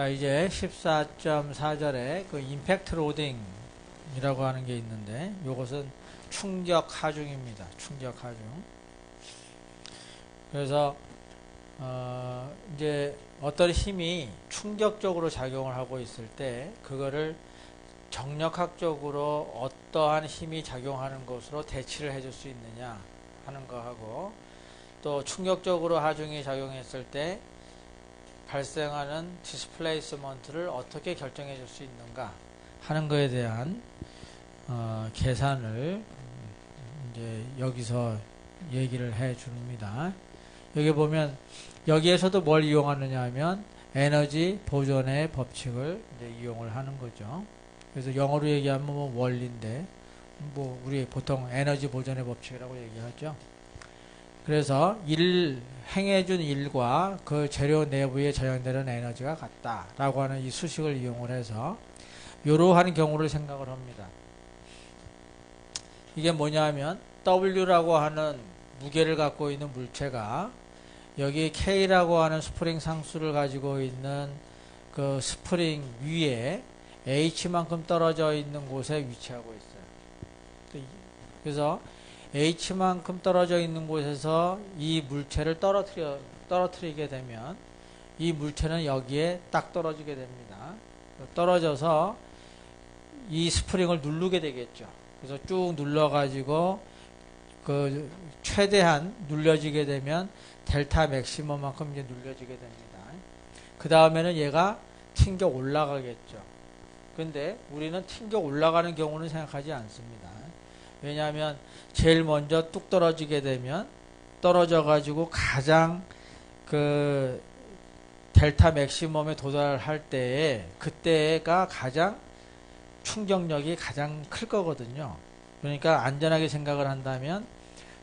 자, 이제 14.4절에 그 임팩트 로딩이라고 하는 게 있는데, 이것은 충격 하중입니다. 충격 하중. 그래서 이제 어떤 힘이 충격적으로 작용을 하고 있을 때 그거를 정력학적으로 어떠한 힘이 작용하는 것으로 대치를 해줄 수 있느냐 하는 거하고, 또 충격적으로 하중이 작용했을 때 발생하는 디스플레이스먼트를 어떻게 결정해 줄 수 있는가 하는 거에 대한 계산을 이제 여기서 얘기를 해 줍니다. 여기 보면 여기에서도 뭘 이용하느냐 하면 에너지 보존의 법칙을 이제 이용을 하는 거죠. 그래서 영어로 얘기하면 뭐 원리인데, 뭐 우리 보통 에너지 보존의 법칙이라고 얘기하죠. 그래서 행해준 일과 그 재료 내부에 저장되는 에너지가 같다라고 하는 이 수식을 이용을 해서 이러한 경우를 생각을 합니다. 이게 뭐냐 하면 W라고 하는 무게를 갖고 있는 물체가 여기 K라고 하는 스프링 상수를 가지고 있는 그 스프링 위에 H만큼 떨어져 있는 곳에 위치하고 있어요. 그래서 H만큼 떨어져 있는 곳에서 이 물체를 떨어뜨리게 되면 이 물체는 여기에 딱 떨어지게 됩니다. 떨어져서 이 스프링을 누르게 되겠죠. 그래서 쭉 눌러가지고 그 최대한 눌려지게 되면 델타 맥시멈만큼 이제 눌려지게 됩니다. 그 다음에는 얘가 튕겨 올라가겠죠. 근데 우리는 튕겨 올라가는 경우는 생각하지 않습니다. 왜냐하면 제일 먼저 뚝 떨어지게 되면 떨어져 가지고 가장 그 델타 맥시멈에 도달할 때에 그때가 가장 충격력이 가장 클 거거든요. 그러니까 안전하게 생각을 한다면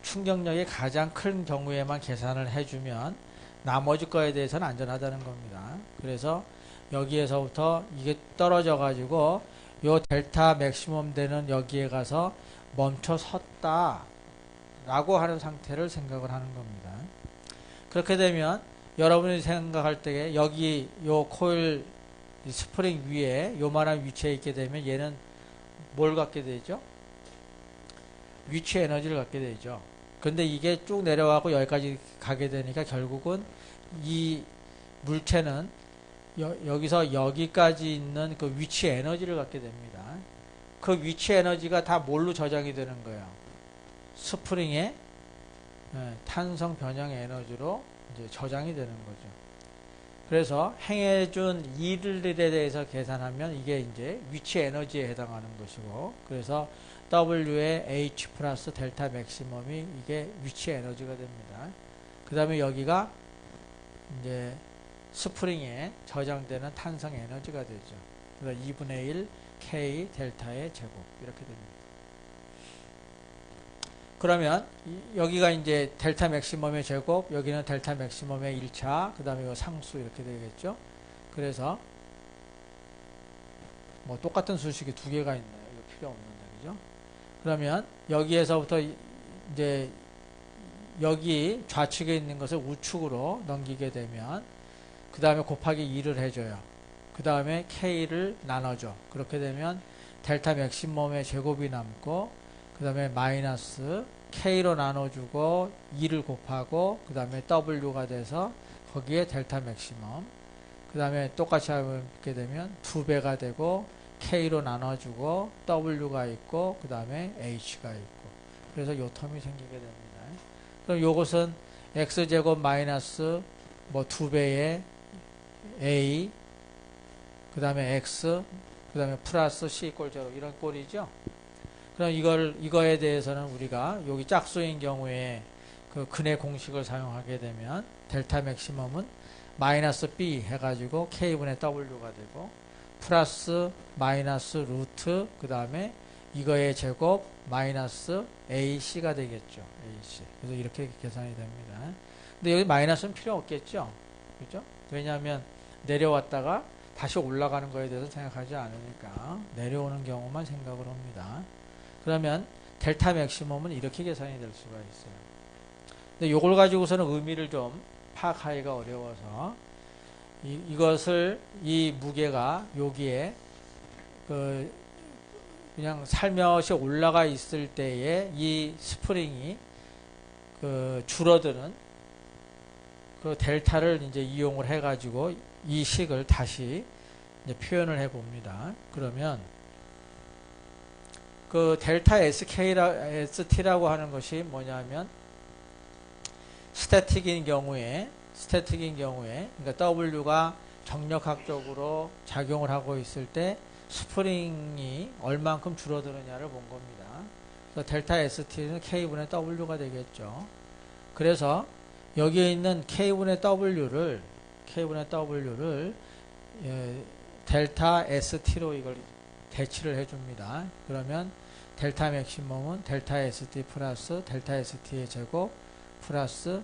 충격력이 가장 큰 경우에만 계산을 해주면 나머지 거에 대해서는 안전하다는 겁니다. 그래서 여기에서부터 이게 떨어져 가지고 요 델타 맥시멈 되는 여기에 가서 멈춰 섰다 라고 하는 상태를 생각을 하는 겁니다. 그렇게 되면 여러분이 생각할 때 여기 요 코일 스프링 위에 요만한 위치에 있게 되면 얘는 뭘 갖게 되죠? 위치 에너지를 갖게 되죠. 근데 이게 쭉 내려가고 여기까지 가게 되니까 결국은 이 물체는 여기서 여기까지 있는 그 위치 에너지를 갖게 됩니다. 그 위치 에너지가 다 뭘로 저장이 되는 거예요? 스프링의 탄성 변형 에너지로 이제 저장이 되는 거죠. 그래서 행해준 일에 대해서 계산하면 이게 이제 위치 에너지에 해당하는 것이고, 그래서 W의 H 플러스 델타 맥시멈이 이게 위치 에너지가 됩니다. 그 다음에 여기가 이제 스프링에 저장되는 탄성 에너지가 되죠. 그래서 2분의 1 K 델타의 제곱 이렇게 됩니다. 그러면 여기가 이제 델타 맥시멈의 제곱, 여기는 델타 맥시멈의 1차, 그 다음에 이 상수 이렇게 되겠죠. 그래서 뭐 똑같은 수식이 두 개가 있네요. 이거 필요 없는 얘기죠. 그러면 여기에서부터 이제 여기 좌측에 있는 것을 우측으로 넘기게 되면 그 다음에 곱하기 2를 해줘요. 그 다음에 K를 나눠줘. 그렇게 되면 델타 맥시멈의 제곱이 남고, 그 다음에 마이너스 K로 나눠주고 2를 곱하고 그 다음에 W가 돼서 거기에 델타 맥시멈, 그 다음에 똑같이 하게 되면 2배가 되고 K로 나눠주고 W가 있고 그 다음에 H가 있고, 그래서 요 텀이 생기게 됩니다. 그럼 요것은 X제곱 마이너스 뭐 2배의 A, 그 다음에 X, 그 다음에 플러스 C 꼴 제로 이런 꼴이죠. 그럼 이거에 대해서는 우리가 여기 짝수인 경우에 그 근의 공식을 사용하게 되면 델타 맥시멈은 마이너스 B 해가지고 K분의 W가 되고, 플러스 마이너스 루트 그 다음에 이거의 제곱 마이너스 AC가 되겠죠. AC. 그래서 이렇게 계산이 됩니다. 근데 여기 마이너스는 필요 없겠죠. 그죠? 왜냐하면 내려왔다가 다시 올라가는 거에 대해서 생각하지 않으니까 내려오는 경우만 생각을 합니다. 그러면 델타 맥시멈은 이렇게 계산이 될 수가 있어요. 근데 이걸 가지고서는 의미를 좀 파악하기가 어려워서 이것을 이 무게가 여기에 그냥 살며시 올라가 있을 때에 이 스프링이 줄어드는 그 델타를 이제 이용을 해가지고 이 식을 다시 이제 표현을 해봅니다. 그러면 그 델타 ST라고 하는 것이 뭐냐면 스태틱인 경우에 그러니까 W가 정력학적으로 작용을 하고 있을 때 스프링이 얼만큼 줄어드느냐를 본 겁니다. 그래서 델타 ST는 K분의 W가 되겠죠. 그래서 여기에 있는 K분의 W를 델타 ST로 이걸 대치를 해줍니다. 그러면 델타 맥시멈은 델타 ST 플러스 델타 ST의 제곱 플러스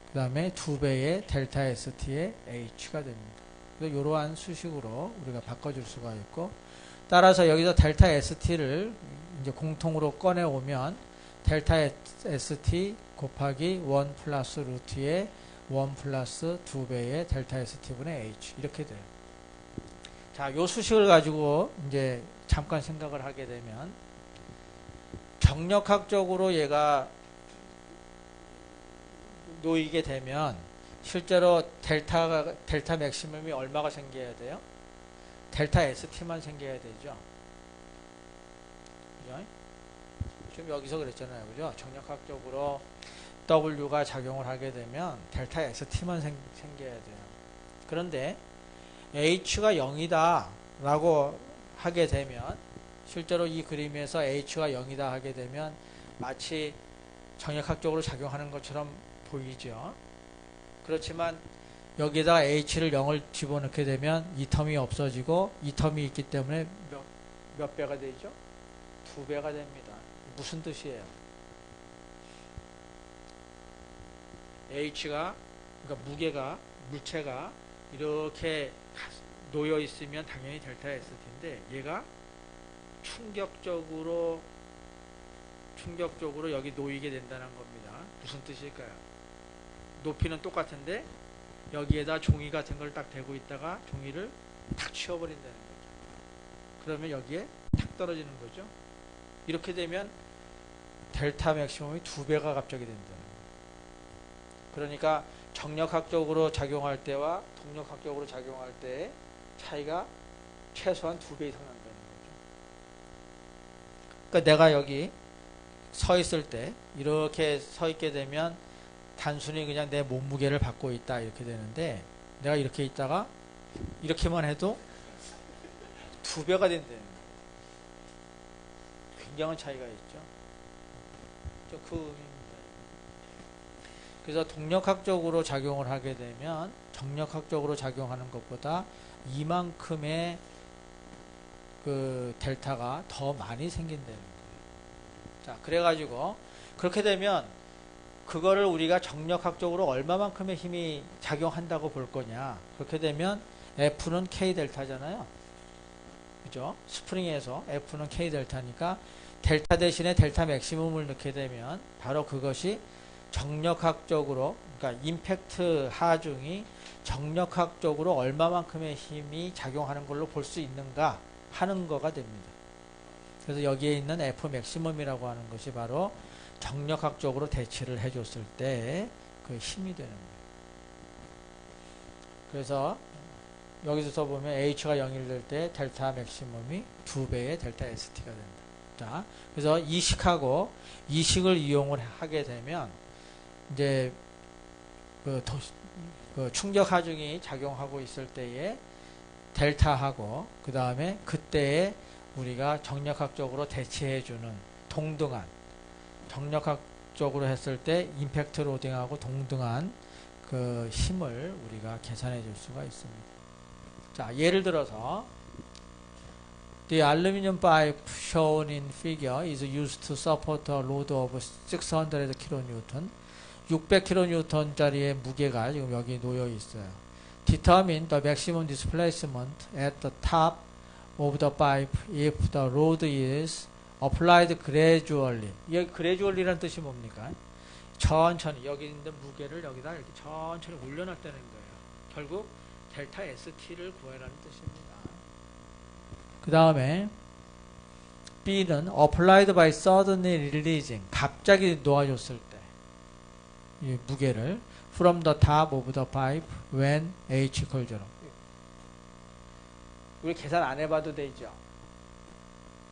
그 다음에 2배의 델타 ST의 H가 됩니다. 이러한 수식으로 우리가 바꿔줄 수가 있고, 따라서 여기서 델타 ST를 이제 공통으로 꺼내오면 델타 ST 곱하기 1 플러스 루트의 1 플러스 2배의 델타 ST분의 H 이렇게 돼요. 자, 요 수식을 가지고 이제 잠깐 생각을 하게 되면 정력학적으로 얘가 놓이게 되면 실제로 델타 맥시멈이 얼마가 생겨야 돼요? 델타 ST만 생겨야 되죠. 그죠? 지금 여기서 그랬잖아요. 그죠? 정력학적으로 W가 작용을 하게 되면 델타 ST만 생겨야 돼요. 그런데 H가 0이다 라고 하게 되면 실제로 이 그림에서 H가 0이다 하게 되면 마치 정력학적으로 작용하는 것처럼 보이죠. 그렇지만 여기에다가 H를 0을 집어넣게 되면 이 텀이 없어지고 이 텀이 있기 때문에 몇 배가 되죠? 2배가 됩니다. 무슨 뜻이에요? H가 그러니까 물체가 이렇게 놓여 있으면 당연히 델타 ST인데 얘가 충격적으로 여기 놓이게 된다는 겁니다. 무슨 뜻일까요? 높이는 똑같은데 여기에다 종이 같은 걸 딱 대고 있다가 종이를 탁 치워버린다는 거죠. 그러면 여기에 탁 떨어지는 거죠. 이렇게 되면 델타 맥시멈이 2배가 갑자기 된다는 거예요. 그러니까 정력학적으로 작용할 때와 동력학적으로 작용할 때의 차이가 최소한 2배 이상 난다는 거죠. 그러니까 내가 여기 서 있을 때 이렇게 서 있게 되면 단순히 그냥 내 몸무게를 받고 있다 이렇게 되는데 내가 이렇게 있다가 이렇게만 해도 2배가 된다는 거예요. 굉장한 차이가 있죠. 그 의미입니다. 그래서 동력학적으로 작용을 하게 되면 정력학적으로 작용하는 것보다 이만큼의 그 델타가 더 많이 생긴다는 거예요. 자, 그래가지고 그렇게 되면 그거를 우리가 정력학적으로 얼마만큼의 힘이 작용한다고 볼 거냐. 그렇게 되면 F는 K 델타잖아요. 그죠? 스프링에서 F는 K 델타니까 델타 대신에 델타 맥시멈을 넣게 되면 바로 그것이 정력학적으로, 그러니까 임팩트 하중이 정력학적으로 얼마만큼의 힘이 작용하는 걸로 볼 수 있는가 하는 거가 됩니다. 그래서 여기에 있는 F 맥시멈이라고 하는 것이 바로 정력학적으로 대치를 해줬을 때 그 힘이 되는 거예요. 그래서 여기서 보면 H가 0일 될 때 델타 맥시멈이 2배의 델타 ST가 된다. 자, 그래서 이 식하고 이 식을 이용을 하게 되면 이제 그 충격 하중이 작용하고 있을 때에 델타하고 그 다음에 그때에 우리가 정력학적으로 대체해주는 동등한 정력학적으로 했을 때 임팩트 로딩하고 동등한 그 힘을 우리가 계산해 줄 수가 있습니다. 자, 예를 들어서 The aluminum pipe shown in figure is used to support a load of 600 kN. 600kN짜리의 무게가 지금 여기 놓여 있어요. Determine the maximum displacement at the top of the pipe if the load is applied gradually. 이 gradually라는 뜻이 뭡니까? 천천히 여기 있는 무게를 여기다 이렇게 천천히 올려놨다는 거예요. 결국 델타 ST를 구해라는 뜻입니다. 그 다음에 B는 applied by suddenly releasing, 갑자기 놓아줬을 때 이 무게를 from the top of the pipe when H equals 0. 우리 계산 안 해봐도 되죠.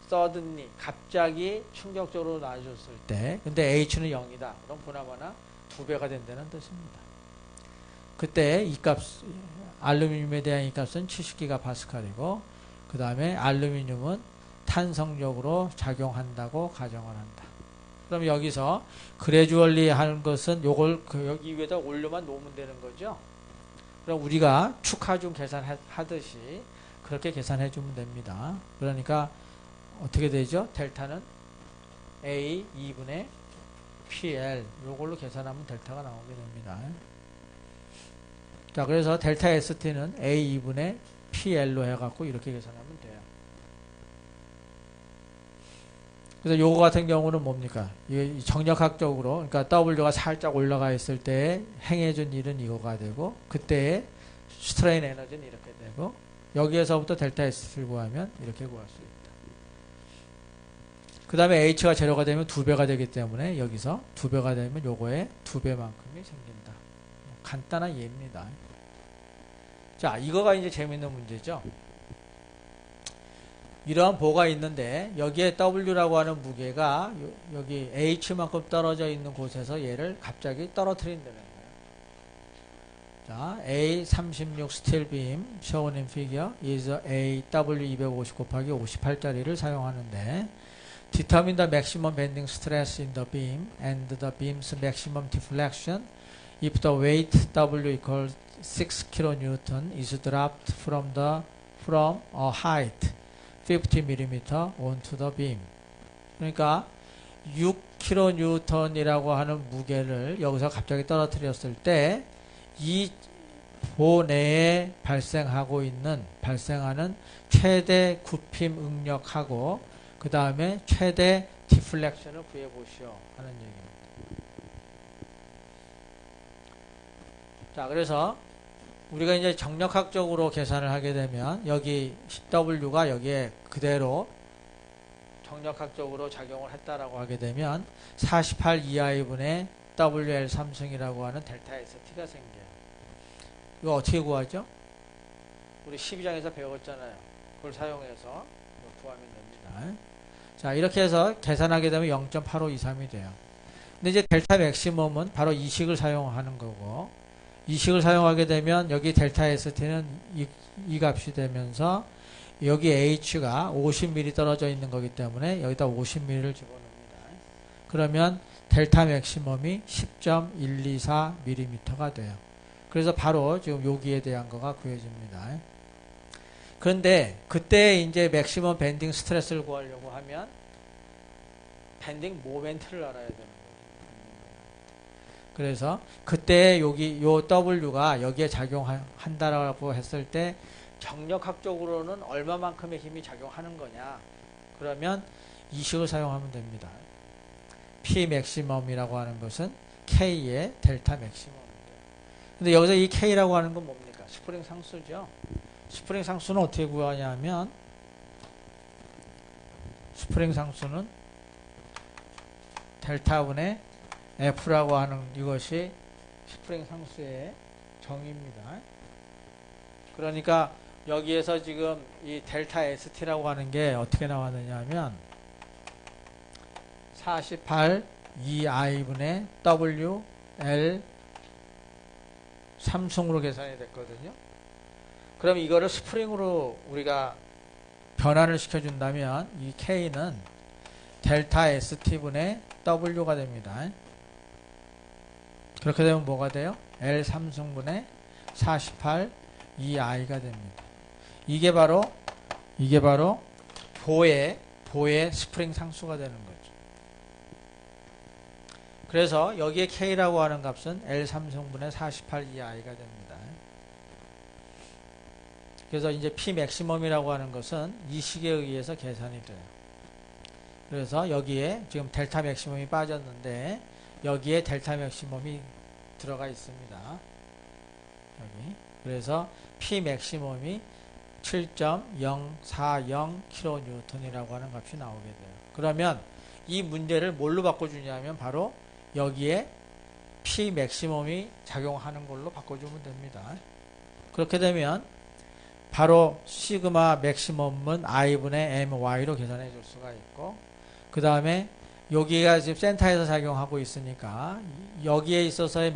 suddenly, 갑자기 충격적으로 놔줬을 때, 근데 H는 0이다. 그럼 보나마나 2배가 된다는 뜻입니다. 그때 이 값, 알루미늄에 대한 이 값은 70기가 파스칼이고, 그 다음에 알루미늄은 탄성력으로 작용한다고 가정을 한다. 그럼 여기서 그래주얼리 하는 것은 요걸 여기 위에다 올려만 놓으면 되는 거죠. 그럼 우리가 축하중 계산하듯이 그렇게 계산해 주면 됩니다. 그러니까 어떻게 되죠? 델타는 A 2분의 PL 요걸로 계산하면 델타가 나오게 됩니다. 자, 그래서 델타 ST는 A 2분의 PL로 해갖고 이렇게 계산하면 돼요. 그래서 요거 같은 경우는 뭡니까? 정력학적으로, 그러니까 W가 살짝 올라가 있을 때 행해준 일은 이거가 되고, 그때의 스트레인 에너지는 이렇게 되고, 여기에서부터 델타 S를 구하면 이렇게 구할 수 있다. 그 다음에 H가 제로가 되면 2배가 되기 때문에 여기서 2배가 되면 요거에 2배만큼이 생긴다. 간단한 예입니다. 자, 이거가 이제 재밌는 문제죠. 이러한 보가 있는데 여기에 W라고 하는 무게가 여기 H만큼 떨어져 있는 곳에서 얘를 갑자기 떨어뜨린다는 거예요. 자, A36 스틸 빔 shown in figure is AW250 곱하기 58짜리를 사용하는데 determine the maximum bending stress in the beam and the beam's maximum deflection if the weight W equals 6 kN is dropped from a height 50mm onto the beam. 그러니까 6kN이라고 하는 무게를 여기서 갑자기 떨어뜨렸을 때 이 보 내에 발생하는 최대 굽힘 응력하고 그 다음에 최대 디플렉션을 구해보시오 하는 얘기입니다. 자, 그래서 우리가 이제 정력학적으로 계산을 하게 되면 여기 W가 여기에 그대로 정력학적으로 작용을 했다라고 하게 되면 48 2i분의 WL 삼승이라고 하는 델타 ST가 생겨요. 이거 어떻게 구하죠? 우리 12장에서 배웠잖아요. 그걸 사용해서 구하면 됩니다. 자, 이렇게 해서 계산하게 되면 0.8523이 돼요. 근데 이제 델타 맥시멈은 바로 이 식을 사용하는 거고, 이 식을 사용하게 되면 여기 델타 ST는 이 값이 되면서 여기 H가 50mm 떨어져 있는 거기 때문에 여기다 50mm를 집어넣습니다. 그러면 델타 맥시멈이 10.124mm가 돼요. 그래서 바로 지금 여기에 대한 거가 구해집니다. 그런데 그때 이제 맥시멈 밴딩 스트레스를 구하려고 하면 밴딩 모멘트를 알아야 되는 거예요. 그래서 그때 여기 요 W가 여기에 작용한다라고 했을 때 정력학적으로는 얼마만큼의 힘이 작용하는 거냐? 그러면 이 식을 사용하면 됩니다. P 맥시멈이라고 하는 것은 K의 델타 맥시멈입니다. 근데 여기서 이 K라고 하는 건 뭡니까? 스프링 상수죠. 스프링 상수는 어떻게 구하냐면 스프링 상수는 델타분의 F라고 하는 이것이 스프링 상수의 정의입니다. 그러니까 여기에서 지금 이 델타 ST라고 하는 게 어떻게 나왔느냐 하면 48 2i분의 WL 삼승으로 계산이 됐거든요. 그럼 이거를 스프링으로 우리가 변환을 시켜준다면 이 K는 델타 ST분의 W가 됩니다. 그렇게 되면 뭐가 돼요? L 삼승분의 48 2i가 됩니다. 이게 바로 보의 스프링 상수가 되는 거죠. 그래서 여기에 K라고 하는 값은 L 삼승분의 48 2i가 됩니다. 그래서 이제 P 맥시멈이라고 하는 것은 이 식에 의해서 계산이 돼요. 그래서 여기에 지금 델타 맥시멈이 빠졌는데 여기에 델타 맥시멈이 들어가 있습니다. 여기 그래서 P 맥시멈이 7.040kN이라고 하는 값이 나오게 돼요. 그러면 이 문제를 뭘로 바꿔주냐면 바로 여기에 P 맥시멈이 작용하는 걸로 바꿔주면 됩니다. 그렇게 되면 바로 시그마 맥시멈은 I분의 MY로 계산해 줄 수가 있고, 그 다음에 여기가 지금 센터에서 작용하고 있으니까 여기에 있어서의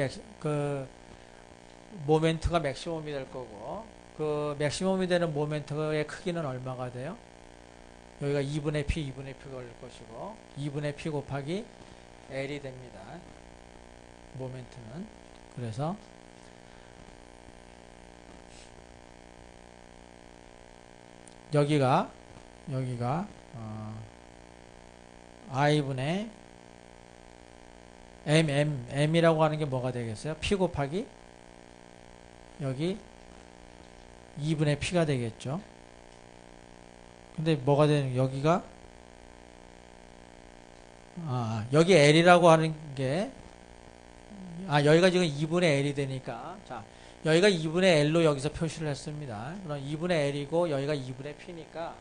모멘트가 맥시멈이 될 거고, 그 맥시멈이 되는 모멘트의 크기는 얼마가 돼요? 여기가 2분의 P, 2분의 P가 걸릴 것이고 2분의 P 곱하기 L이 됩니다. 모멘트는. 그래서 여기가 I분의 M이라고 하는 게 뭐가 되겠어요? P 곱하기 여기 2분의 P가 되겠죠. 근데 뭐가 되는, 여기가 여기 L이라고 하는 게 여기가 지금 2분의 L이 되니까, 자, 여기가 2분의 L로 여기서 표시를 했습니다. 그럼 2분의 L이고 여기가 2분의 P니까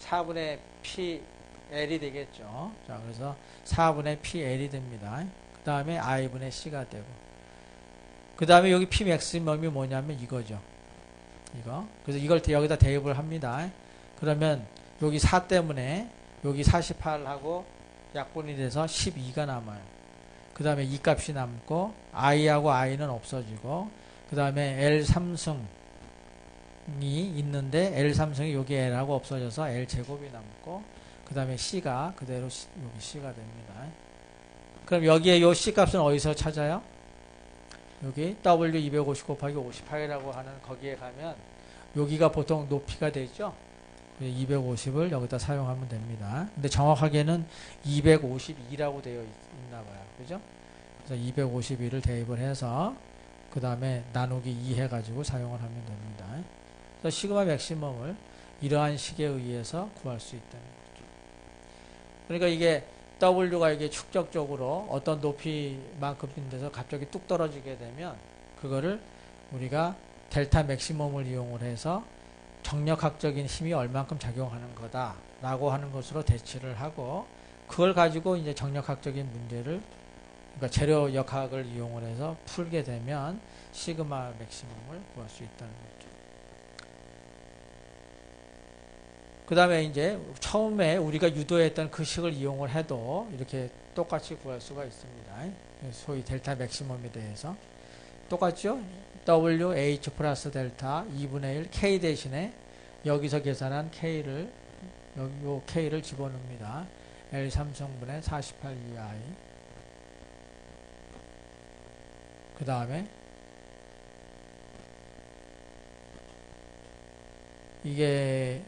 4분의 P L이 되겠죠. 자, 그래서 4분의 P L이 됩니다. 그 다음에 I분의 C가 되고, 그 다음에 여기 P 맥시멈이 뭐냐면 이거죠. 이거. 그래서 이걸 여기다 대입을 합니다. 그러면 여기 4 때문에 여기 48하고 약분이 돼서 12가 남아요. 그 다음에 이 값이 남고 I하고 I는 없어지고, 그 다음에 L 삼승이 있는데 L 삼승이 여기 L하고 없어져서 L 제곱이 남고, 그 다음에 C가 그대로 여기 C가 됩니다. 그럼 여기에 요 C 값은 어디서 찾아요? 여기 W250 곱하기 58이라고 하는 거기에 가면 여기가 보통 높이가 되죠. 250을 여기다 사용하면 됩니다. 근데 정확하게는 252라고 되어 있나 봐요. 그죠? 그래서 251을 대입을 해서 그 다음에 나누기 2 해가지고 사용을 하면 됩니다. 그래서 시그마 맥시멈을 이러한 식에 의해서 구할 수 있다는 거죠. 그러니까 이게 W가 이게 축적적으로 어떤 높이만큼 돼서 갑자기 뚝 떨어지게 되면 그거를 우리가 델타 맥시멈을 이용을 해서 정력학적인 힘이 얼만큼 작용하는 거다라고 하는 것으로 대치를 하고, 그걸 가지고 이제 정력학적인 문제를, 그러니까 재료 역학을 이용을 해서 풀게 되면 시그마 맥시멈을 구할 수 있다는 거죠. 그 다음에 이제 처음에 우리가 유도했던 그 식을 이용을 해도 이렇게 똑같이 구할 수가 있습니다. 소위 델타 맥시멈에 대해서 똑같죠? WH 플러스 델타 2분의 1 K 대신에 여기서 계산한 K를, 여기 요 K를 집어넣습니다. L 3성분의 48EI. 그 다음에 이게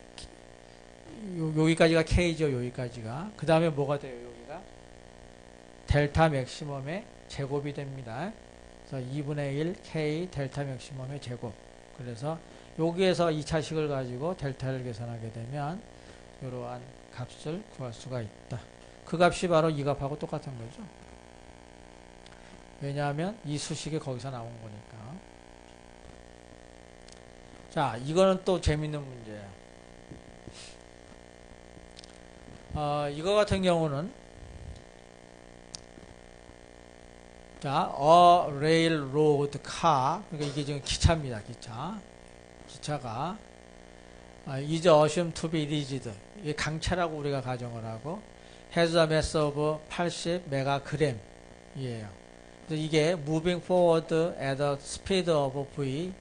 여기까지가 K죠. 여기까지가. 그 다음에 뭐가 돼요? 여기가 델타 맥시멈의 제곱이 됩니다. 그래서 2분의 1 K 델타 맥시멈의 제곱. 그래서 여기에서 2차식을 가지고 델타를 계산하게 되면 이러한 값을 구할 수가 있다. 그 값이 바로 이 값하고 똑같은 거죠. 왜냐하면 이 수식이 거기서 나온 거니까. 자, 이거는 또 재밌는 문제예요. 이거 같은 경우는, 자, a railroad car, 그러니까 이게 지금 기차입니다. 기차가 is assumed to be rigid, 이게 강차라고 우리가 가정을 하고 has a mass of 80 메가그램이에요. 그래서 이게 moving forward at a speed of v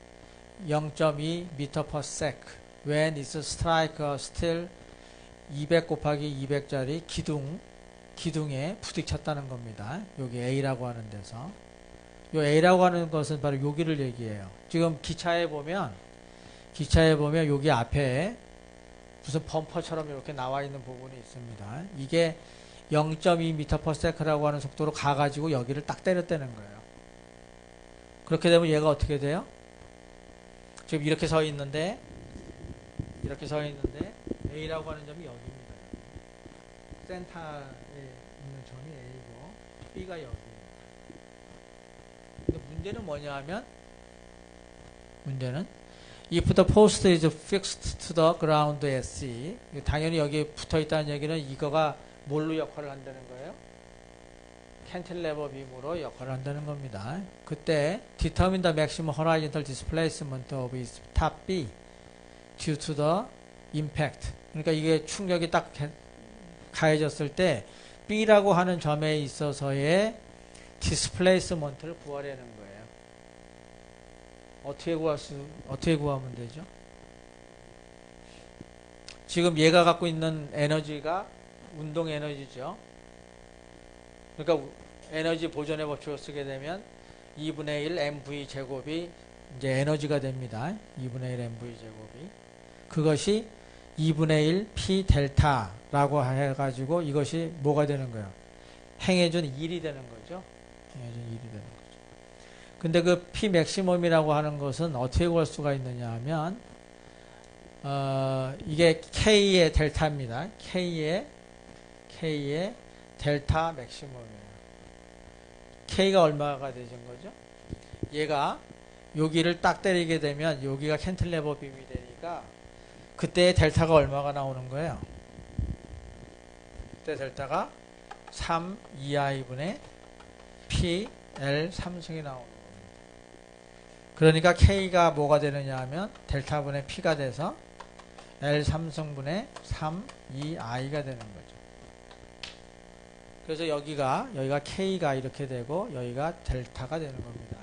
0.2 meter per sec when it strike a steel 200 곱하기 200짜리 기둥에 부딪혔다는 겁니다. 여기 A라고 하는 데서. 요 A라고 하는 것은 바로 여기를 얘기해요. 지금 기차에 보면 여기 앞에 무슨 범퍼처럼 이렇게 나와 있는 부분이 있습니다. 이게 0.2m/s라고 하는 속도로 가가지고 여기를 딱 때렸다는 거예요. 그렇게 되면 얘가 어떻게 돼요? 지금 이렇게 서 있는데 A라고 하는 점이 여기입니다. 센터에 있는 점이 A고 B가 여기예요. 근데 문제는 뭐냐 하면 문제는 if the post is fixed to the ground at sea, 당연히 여기 붙어 있다는 얘기는 이거가 뭘로 역할을 한다는 거예요? 캔틸레버 빔으로 역할을 한다는 겁니다. 그때 determine the maximum horizontal displacement of its top B due to the impact. 그러니까 이게 충격이 딱 가해졌을 때 B라고 하는 점에 있어서의 displacement를 구하려는 거예요. 어떻게 구하면 되죠? 지금 얘가 갖고 있는 에너지가 운동 에너지죠. 그러니까 에너지 보존의 법칙을 쓰게 되면 2분의 1 mv 제곱이 이제 에너지가 됩니다. 2분의 1 mv 제곱이. 그것이 2분의 1 p 델타라고 해가지고 이것이 뭐가 되는 거예요? 행해준 1이 되는 거죠. 행해준 1이 되는 거죠. 근데 그 p 맥시멈이라고 하는 것은 어떻게 구할 수가 있느냐 하면 이게 k의 델타입니다. k의 델타 맥시멈이에요. k가 얼마가 되는 거죠? 얘가 여기를 딱 때리게 되면 여기가 캔틸레버 빔이 되니까 그때 델타가 얼마가 나오는 거예요? 그때 델타가 3 2i분의 p l 3승이 나오는 겁니다. 그러니까 k가 뭐가 되느냐 하면 델타분의 p가 돼서 l 3승분의 3 2i가 되는 거죠. 그래서 여기가 k가 이렇게 되고 여기가 델타가 되는 겁니다.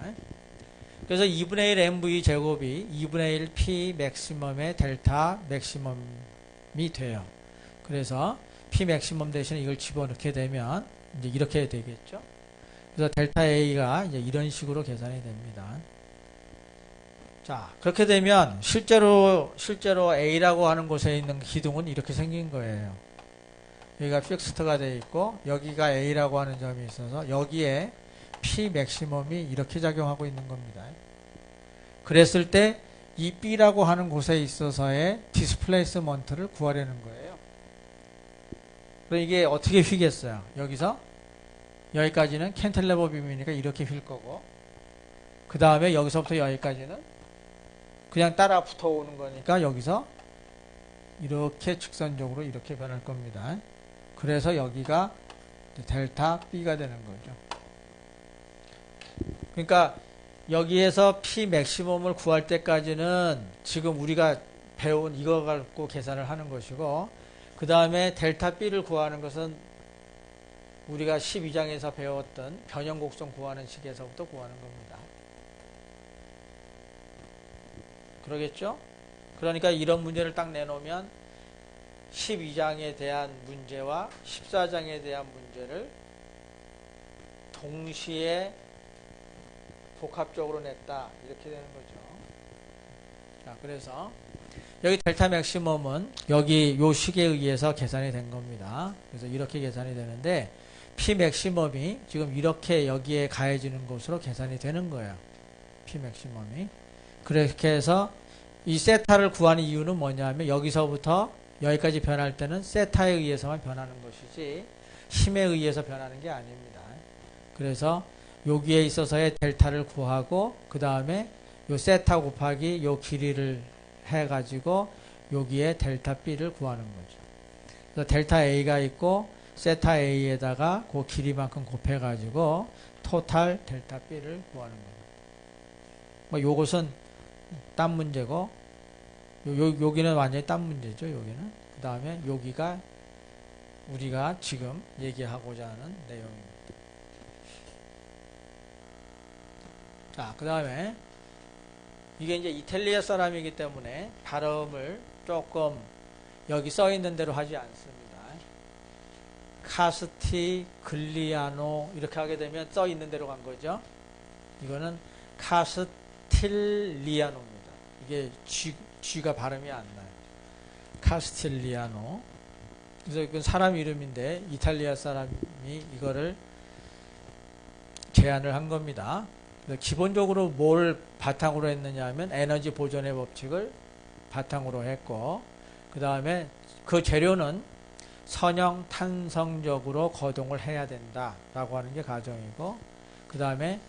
그래서 2분의 1 mv 제곱이 2분의 1 p 맥시멈의 델타 맥시멈이 돼요. 그래서 p 맥시멈 대신에 이걸 집어넣게 되면 이제 이렇게 되겠죠. 그래서 델타 a가 이제 이런 식으로 계산이 됩니다. 자, 그렇게 되면 실제로 a라고 하는 곳에 있는 기둥은 이렇게 생긴 거예요. 여기가 픽스트가 되어 있고 여기가 a라고 하는 점이 있어서 여기에 p 맥시멈이 이렇게 작용하고 있는 겁니다. 그랬을 때 이 b라고 하는 곳에 있어서의 디스플레이스먼트를 구하려는 거예요. 그럼 이게 어떻게 휘겠어요? 여기서 여기까지는 캔틸레버 빔이니까 이렇게 휠 거고 그 다음에 여기서부터 여기까지는 그냥 따라 붙어오는 거니까 여기서 이렇게 직선적으로 이렇게 변할 겁니다. 그래서 여기가 델타 B가 되는 거죠. 그러니까 여기에서 P 맥시멈을 구할 때까지는 지금 우리가 배운 이거 갖고 계산을 하는 것이고 그 다음에 델타 B를 구하는 것은 우리가 12장에서 배웠던 변형곡선 구하는 식에서부터 구하는 겁니다. 그러겠죠? 그러니까 이런 문제를 딱 내놓으면 12장에 대한 문제와 14장에 대한 문제를 동시에 복합적으로 냈다 이렇게 되는 거죠. 자, 그래서 여기 델타 맥시멈은 여기 요 식에 의해서 계산이 된 겁니다. 그래서 이렇게 계산이 되는데 P 맥시멈이 지금 이렇게 여기에 가해지는 것으로 계산이 되는 거예요. P 맥시멈이. 그렇게 해서 이 세타를 구하는 이유는 뭐냐면 여기서부터 여기까지 변할 때는 세타에 의해서만 변하는 것이지 힘에 의해서 변하는 게 아닙니다. 그래서 여기에 있어서의 델타를 구하고 그 다음에 요 세타 곱하기 요 길이를 해가지고 여기에 델타 B를 구하는 거죠. 그래서 델타 A가 있고 세타 A에다가 그 길이만큼 곱해가지고 토탈 델타 B를 구하는 겁니다. 뭐 요것은 딴 문제고 여기는 완전히 딴 문제죠. 여기는. 그 다음에 여기가 우리가 지금 얘기하고자 하는 내용입니다. 자, 그 다음에 이게 이제 이탈리아 사람이기 때문에 발음을 조금 여기 써 있는 대로 하지 않습니다. 카스티글리아노 이렇게 하게 되면 써 있는 대로 간 거죠. 이거는 카스틸리아노입니다. 이게 G가 발음이 안 나요. 카스틸리아노. 그래서 이건 사람 이름인데 이탈리아 사람이 이거를 제안을 한 겁니다. 기본적으로 뭘 바탕으로 했느냐 하면 에너지 보존의 법칙을 바탕으로 했고 그 다음에 그 재료는 선형 탄성적으로 거동을 해야 된다 라고 하는 게 가정이고 그 다음에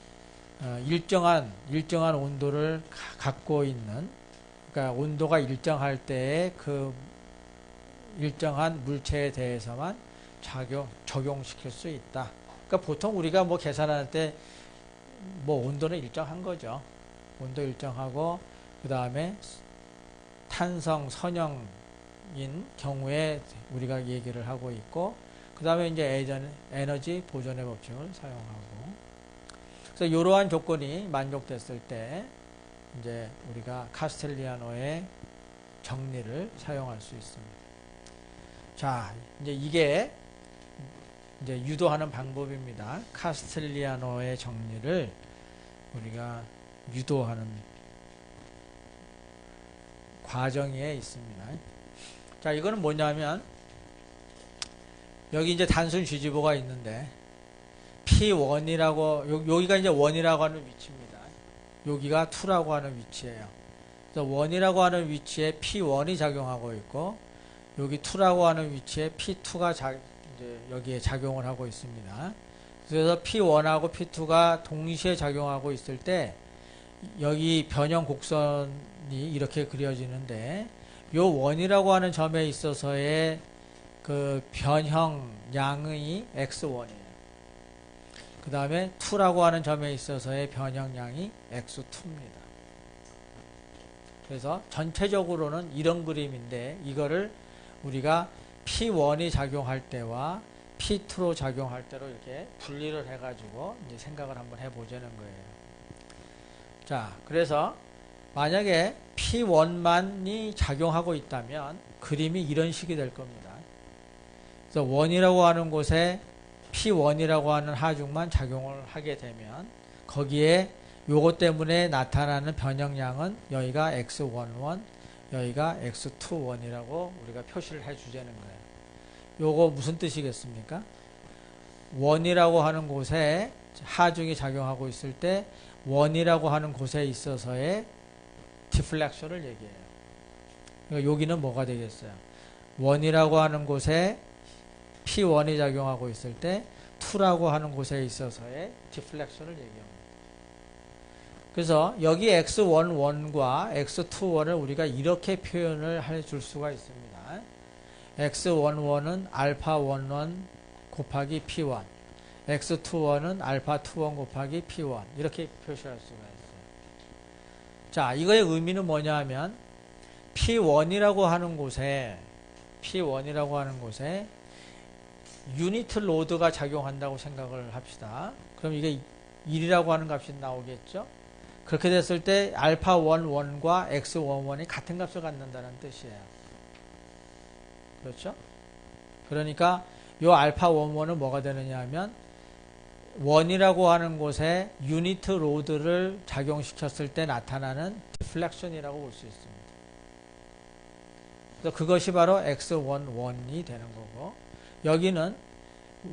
일정한 온도를 갖고 있는, 그러니까 온도가 일정할 때에 그 일정한 물체에 대해서만 적용시킬 수 있다. 그러니까 보통 우리가 뭐 계산할 때 뭐 온도는 일정한 거죠. 온도 일정하고 그 다음에 탄성 선형인 경우에 우리가 얘기를 하고 있고, 그 다음에 이제 에너지 보존의 법칙을 사용하고, 그래서 이러한 조건이 만족됐을 때 이제 우리가 카스텔리아노의 정리를 사용할 수 있습니다. 자, 이제 이게 이제 유도하는 방법입니다. 카스텔리아노의 정리를 우리가 유도하는 과정에 있습니다. 자, 이거는 뭐냐면 여기 이제 단순 지지보가 있는데 P1이라고 여기가 이제 1이라고 하는 위치입니다. 여기가 2라고 하는 위치예요. 그래서 1이라고 하는 위치에 P1이 작용하고 있고 여기 2라고 하는 위치에 P2가 이제 여기에 작용을 하고 있습니다. 그래서 P1하고 P2가 동시에 작용하고 있을 때 여기 변형 곡선이 이렇게 그려지는데 요 1이라고 하는 점에 있어서의 그 변형량이 X1이에요. 그 다음에 2라고 하는 점에 있어서의 변형량이 X2입니다. 그래서 전체적으로는 이런 그림인데 이거를 우리가 P1이 작용할 때와 P2로 작용할 때로 이렇게 분리를 해가지고 이제 생각을 한번 해보자는 거예요. 자, 그래서 만약에 P1만이 작용하고 있다면 그림이 이런 식이 될 겁니다. 그래서 1이라고 하는 곳에 P1이라고 하는 하중만 작용을 하게 되면 거기에 요것 때문에 나타나는 변형량은 여기가 X11, 여기가 X21이라고 우리가 표시를 해 주자는 거예요. 요거 무슨 뜻이겠습니까? 1이라고 하는 곳에 하중이 작용하고 있을 때 1이라고 하는 곳에 있어서의 디플렉션을 얘기해요. 그러니까 여기는 뭐가 되겠어요? 1이라고 하는 곳에 P1이 작용하고 있을 때 2라고 하는 곳에 있어서의 디플렉션을 얘기합니다. 그래서 여기 X11과 X21을 우리가 이렇게 표현을 해줄 수가 있습니다. X11은 알파11 곱하기 P1, X21은 알파21 곱하기 P1 이렇게 표시할 수가 있어요. 자, 이거의 의미는 뭐냐 하면 P1이라고 하는 곳에 유니트 로드가 작용한다고 생각을 합시다. 그럼 이게 1이라고 하는 값이 나오겠죠? 그렇게 됐을 때 알파 11과 X11이 같은 값을 갖는다는 뜻이에요. 그렇죠? 그러니까 이 알파 11은 뭐가 되느냐 하면 1이라고 하는 곳에 유니트 로드를 작용시켰을 때 나타나는 디플렉션이라고 볼 수 있습니다. 그래서 그것이 바로 X11이 되는 거고, 여기는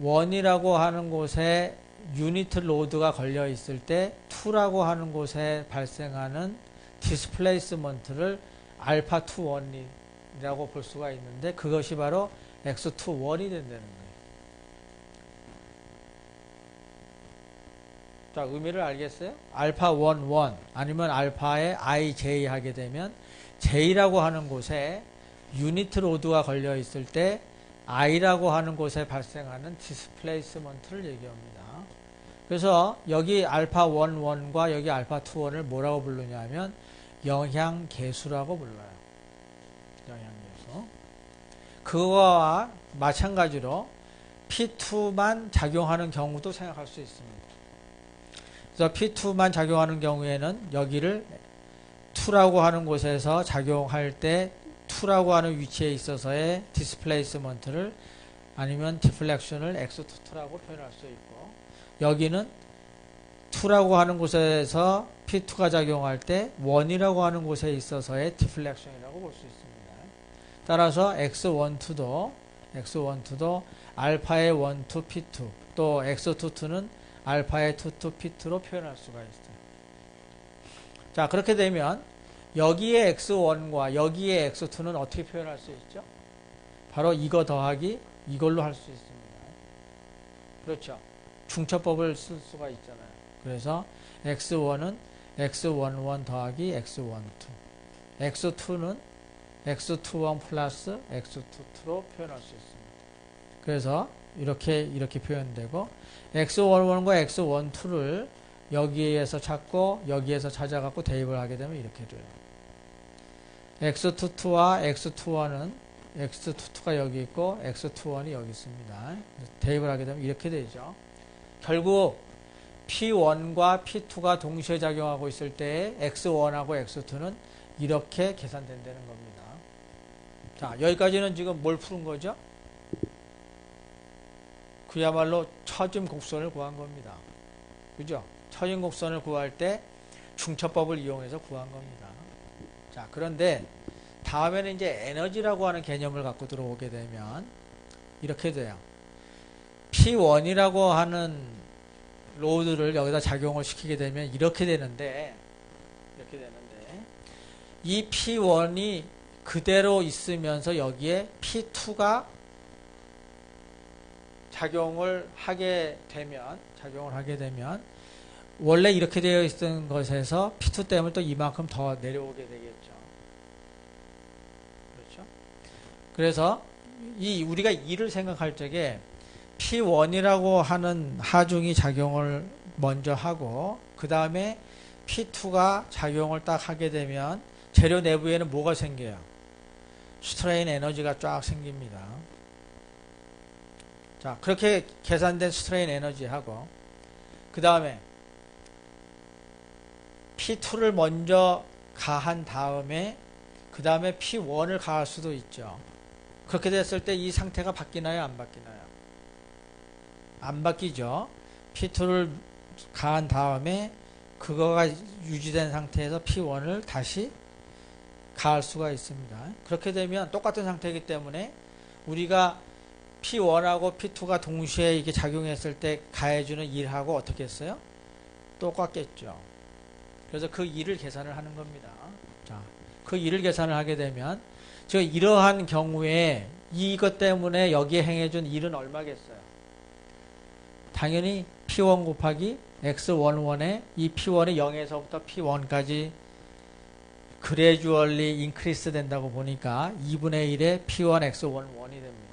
1이라고 하는 곳에 유니트 로드가 걸려 있을 때 2라고 하는 곳에 발생하는 디스플레이스먼트를 알파 21이라고 볼 수가 있는데 그것이 바로 X21이 된다는 거예요. 자, 의미를 알겠어요? 알파 11 아니면 알파에 IJ 하게 되면 J라고 하는 곳에 유니트 로드가 걸려 있을 때 I라고 하는 곳에 발생하는 디스플레이스먼트를 얘기합니다. 그래서 여기 알파 11과 여기 알파 21을 뭐라고 부르냐면 영향계수라고 불러요. 영향계수. 그거와 마찬가지로 P2만 작용하는 경우도 생각할 수 있습니다. 그래서 P2만 작용하는 경우에는 여기를 2라고 하는 곳에서 작용할 때 2라고 하는 위치에 있어서의 디스플레이스먼트를 아니면 디플렉션을 X22라고 표현할 수 있고, 여기는 2라고 하는 곳에서 P2가 작용할 때 1이라고 하는 곳에 있어서의 디플렉션이라고 볼 수 있습니다. 따라서 X12도 알파의 1, 2, P2 또 X22는 알파의 2, 2, P2로 표현할 수가 있어요. 자, 그렇게 되면 여기에 X1과 여기에 X2는 어떻게 표현할 수 있죠? 바로 이거 더하기 이걸로 할 수 있습니다. 그렇죠. 중첩법을 쓸 수가 있잖아요. 그래서 x1은 x11 더하기 x12, x2는 x21 플러스 x22로 표현할 수 있습니다. 그래서 이렇게 표현되고 x11과 x12를 여기에서 찾고 여기에서 찾아갖고 대입을 하게 되면 이렇게 돼요. x22와 x21은 x22가 여기 있고 x21이 여기 있습니다. 대입을 하게 되면 이렇게 되죠. 결국 P1과 P2가 동시에 작용하고 있을 때 x1하고 x2는 이렇게 계산된다는 겁니다. 자, 여기까지는 지금 뭘 푸는 거죠? 그야말로 처짐 곡선을 구한 겁니다. 그죠? 처짐 곡선을 구할 때 중첩법을 이용해서 구한 겁니다. 자, 그런데 다음에는 이제 에너지라고 하는 개념을 갖고 들어오게 되면 이렇게 돼요. P1이라고 하는 로드를 여기다 작용을 시키게 되면 이렇게 되는데 이 P1이 그대로 있으면서 여기에 P2가 작용을 하게 되면 원래 이렇게 되어 있던 것에서 P2 때문에 또 이만큼 더 내려오게 되겠죠. 그렇죠? 그래서 우리가 이를 생각할 적에 P1이라고 하는 하중이 작용을 먼저 하고 그 다음에 P2가 작용을 딱 하게 되면 재료 내부에는 뭐가 생겨요? 스트레인 에너지가 쫙 생깁니다. 자, 그렇게 계산된 스트레인 에너지하고 그 다음에 P2를 먼저 가한 다음에 그 다음에 P1을 가할 수도 있죠. 그렇게 됐을 때 이 상태가 바뀌나요? 안 바뀌나요? 안 바뀌죠. P2를 가한 다음에 그거가 유지된 상태에서 P1을 다시 가할 수가 있습니다. 그렇게 되면 똑같은 상태이기 때문에 우리가 P1하고 P2가 동시에 이게 작용했을 때 가해주는 일하고 어떻게 했어요? 똑같겠죠. 그래서 그 일을 계산을 하는 겁니다. 자, 그 일을 계산을 하게 되면 즉 이러한 경우에 이것 때문에 여기에 행해준 일은 얼마겠어요? 당연히 P1 곱하기 X11에 이 P1이 0에서부터 P1까지 gradually increase 된다고 보니까 2분의 1의 P1 X11이 됩니다.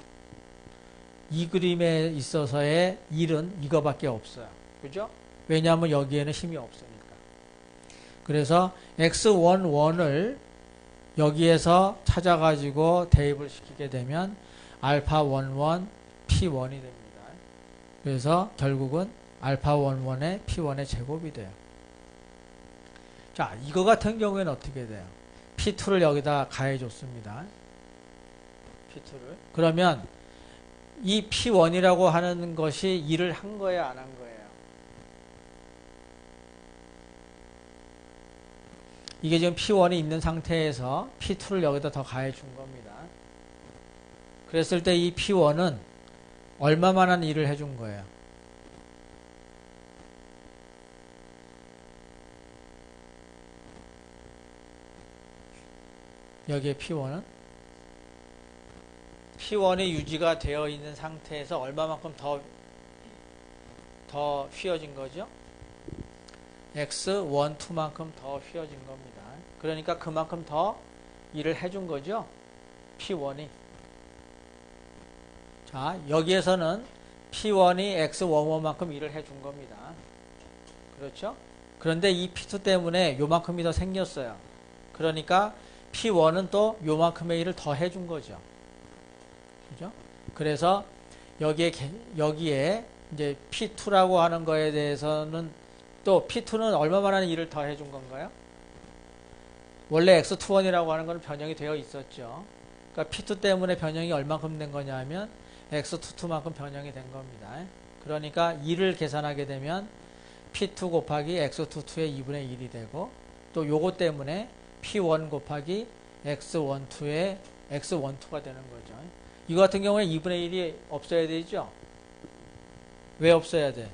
이 그림에 있어서의 일은 이거밖에 없어요. 그죠? 왜냐하면 여기에는 힘이 없으니까. 그래서 X11을 여기에서 찾아가지고 대입을 시키게 되면 알파 11 P1이 됩니다. 그래서 결국은 알파 11의 P1의 제곱이 돼요. 자, 이거 같은 경우에는 어떻게 돼요? P2를 여기다 가해줬습니다. P2를. 그러면 이 P1이라고 하는 것이 일을 한 거예요, 안 한 거예요? 이게 지금 P1이 있는 상태에서 P2를 여기다 더 가해 준 겁니다. 그랬을 때 이 P1은 얼마만한 일을 해준 거예요? 여기에 P1이 유지가 되어 있는 상태에서 얼마만큼 더 휘어진 거죠? X1, 2만큼 더 휘어진 겁니다. 그러니까 그만큼 더 일을 해준 거죠? P1이. 자, 여기에서는 P1이 X11만큼 일을 해준 겁니다. 그렇죠? 그런데 이 P2 때문에 요만큼이 더 생겼어요. 그러니까 P1은 또 요만큼의 일을 더 해준 거죠. 그죠? 그래서 여기에 이제 P2라고 하는 거에 대해서는 또 P2는 얼마만한 일을 더 해준 건가요? 원래 X21이라고 하는 건 변형이 되어 있었죠. 그러니까 P2 때문에 변형이 얼만큼 된 거냐 하면 X22만큼 변형이 된 겁니다. 그러니까 2를 계산하게 되면 P2 곱하기 X22의 2분의 1이 되고 또 요거 때문에 P1 곱하기 X12의 X12가 되는 거죠. 이거 같은 경우에 2분의 1이 없어야 되죠? 왜 없어야 돼?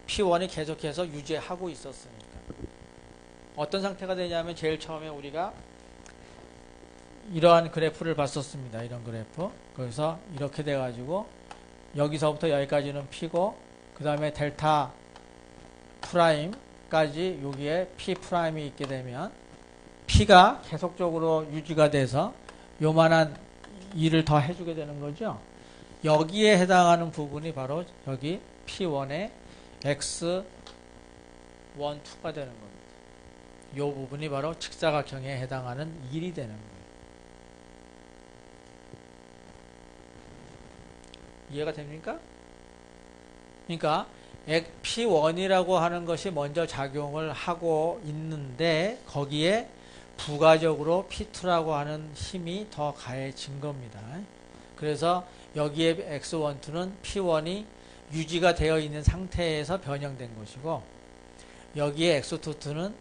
P1이 계속해서 유지하고 있었으니까. 어떤 상태가 되냐면 제일 처음에 우리가 이러한 그래프를 봤었습니다. 이런 그래프. 그래서 이렇게 돼가지고 여기서부터 여기까지는 P고 그 다음에 델타 프라임 P까지 여기에 P'이 있게 되면 P가 계속적으로 유지가 돼서 요만한 일을 더 해주게 되는 거죠. 여기에 해당하는 부분이 바로 여기 P1의 X1, 2가 되는 겁니다. 이 부분이 바로 직사각형에 해당하는 일이 되는 거예요. 이해가 됩니까? 그러니까 P1이라고 하는 것이 먼저 작용을 하고 있는데 거기에 부가적으로 P2라고 하는 힘이 더 가해진 겁니다. 그래서 여기에 X1, 2는 P1이 유지가 되어 있는 상태에서 변형된 것이고 여기에 X2, 2는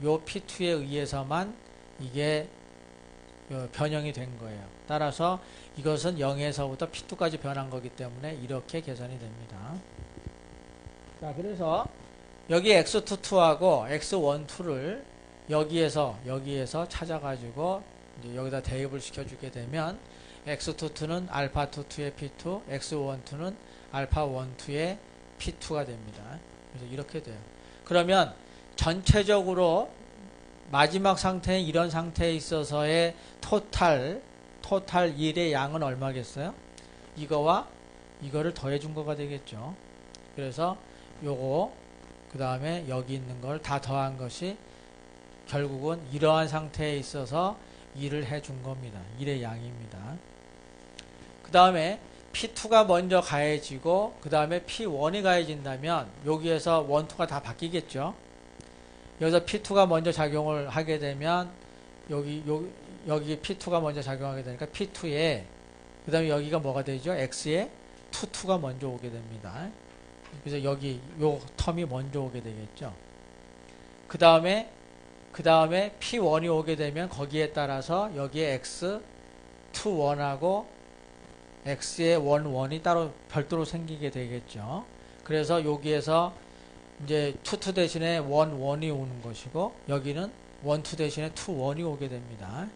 요 P2에 의해서만 이게 변형이 된 거예요. 따라서 이것은 0에서부터 P2까지 변한 거기 때문에 이렇게 계산이 됩니다. 자, 그래서 여기 X22하고 X12를 여기에서 찾아가지고 이제 여기다 대입을 시켜주게 되면 X22는 알파22의 P2, X12는 알파12의 P2가 됩니다. 그래서 이렇게 돼요. 그러면 전체적으로 마지막 상태인 이런 상태에 있어서의 토탈 1의 양은 얼마겠어요? 이거와 이거를 더해준 거가 되겠죠. 그래서 요거 그 다음에 여기 있는 걸 다 더한 것이 결국은 이러한 상태에 있어서 1을 해준 겁니다. 1의 양입니다. 그 다음에 P2가 먼저 가해지고 그 다음에 P1이 가해진다면 여기에서 1, 2가 다 바뀌겠죠. 여기서 P2가 먼저 작용을 하게 되면 여기 P2가 먼저 작용하게 되니까 P2에 그 다음에 여기가 뭐가 되죠? X에 2가 먼저 오게 됩니다. 그래서 여기 요 텀이 먼저 오게 되겠죠. 그 다음에 P1이 오게 되면 거기에 따라서 여기에 X 2, 1하고 X의 1, 1이 따로 별도로 생기게 되겠죠. 그래서 여기에서 이제 2, 2 대신에 1, 1이 오는 것이고 여기는 1, 2 대신에 2, 1이 오게 됩니다.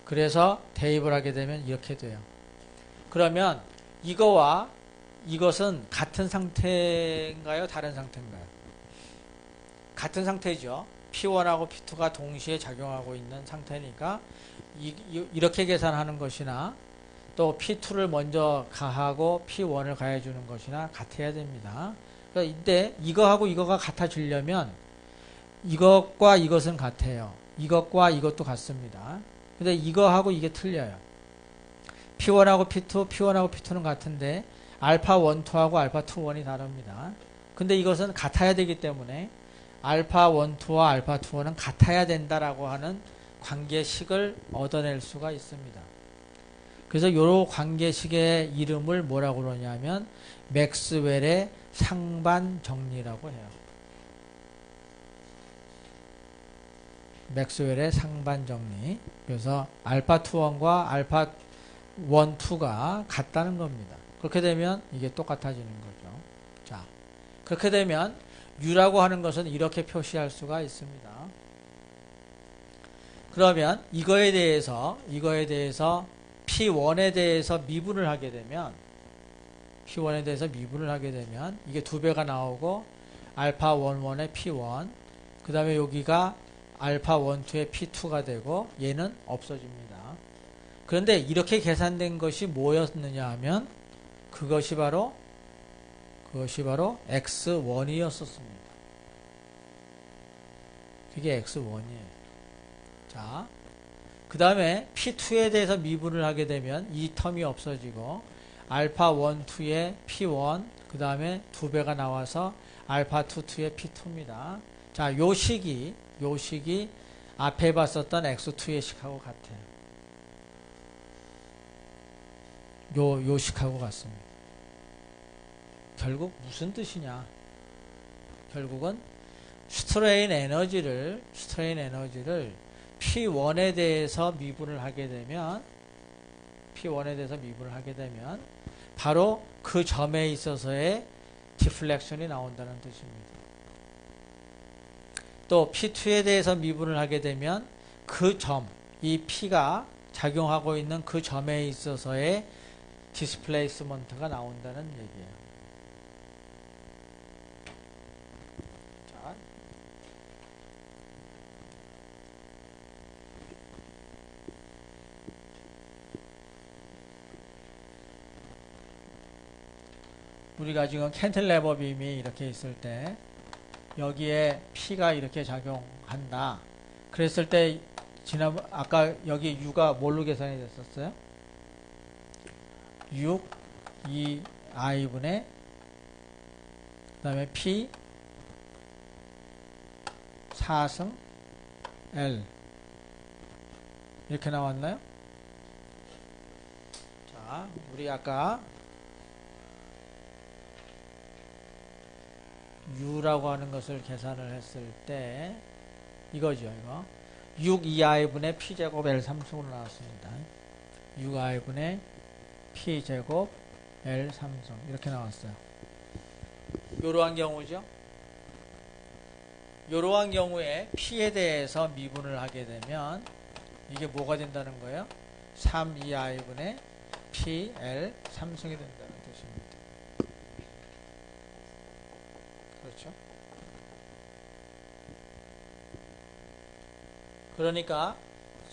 그래서 대입을 하게 되면 이렇게 돼요. 그러면 이거와 이것은 같은 상태인가요? 다른 상태인가요? 같은 상태죠. P1하고 P2가 동시에 작용하고 있는 상태니까 이렇게 계산하는 것이나 또 P2를 먼저 가하고 P1을 가해주는 것이나 같아야 됩니다. 그러니까 이때 이거하고 이거가 같아지려면 이것과 이것은 같아요. 이것과 이것도 같습니다. 근데 이거하고 이게 틀려요. P1하고 P2, P1하고 P2는 같은데 알파 1, 2하고 알파 2, 1이 다릅니다. 근데 이것은 같아야 되기 때문에 알파 1, 2와 알파 2, 1은 같아야 된다라고 하는 관계식을 얻어낼 수가 있습니다. 그래서 이 관계식의 이름을 뭐라고 그러냐면 맥스웰의 상반 정리라고 해요. 맥스웰의 상반 정리. 그래서 알파 2, 1과 알파 1, 2가 같다는 겁니다. 그렇게 되면 이게 똑같아지는 거죠. 자, 그렇게 되면 U라고 하는 것은 이렇게 표시할 수가 있습니다. 그러면 이거에 대해서 P1에 대해서 미분을 하게 되면 이게 2배가 나오고 알파 1, 1의 P1 그 다음에 여기가 알파 1, 2의 P2가 되고 얘는 없어집니다. 그런데 이렇게 계산된 것이 뭐였느냐 하면 그것이 바로 X1이었었습니다. 그게 X1이에요. 자, 그 다음에 P2에 대해서 미분을 하게 되면 이 텀이 없어지고 알파 1, 2의 P1 그 다음에 2배가 나와서 알파 2, 2의 P2입니다. 자, 요 식이 앞에 봤었던 X2의 식하고 같아요. 요 식하고 같습니다. 결국 무슨 뜻이냐? 결국은 스트레인 에너지를 P1에 대해서 미분을 하게 되면 바로 그 점에 있어서의 디플렉션이 나온다는 뜻입니다. 또 P2에 대해서 미분을 하게 되면 그 점, 이 P가 작용하고 있는 그 점에 있어서의 디스플레이스먼트가 나온다는 얘기예요. 자, 우리가 지금 캔틀레버 빔이 이렇게 있을 때 여기에 P가 이렇게 작용한다. 그랬을 때 아까 여기 U가 뭘로 계산이 됐었어요? 6, 2I분의 그 다음에 P 4승 L 이렇게 나왔나요? 자, 우리 아까 U라고 하는 것을 계산을 했을 때 이거죠, 이거. 6이i분의 P제곱 L3승으로 나왔습니다. 6i분의 P제곱 L3승 이렇게 나왔어요. 요러한 경우죠. 요러한 경우에 P에 대해서 미분을 하게 되면 이게 뭐가 된다는 거예요? 3이i분의 PL3승이 된다는 뜻입니다. 그렇죠? 그러니까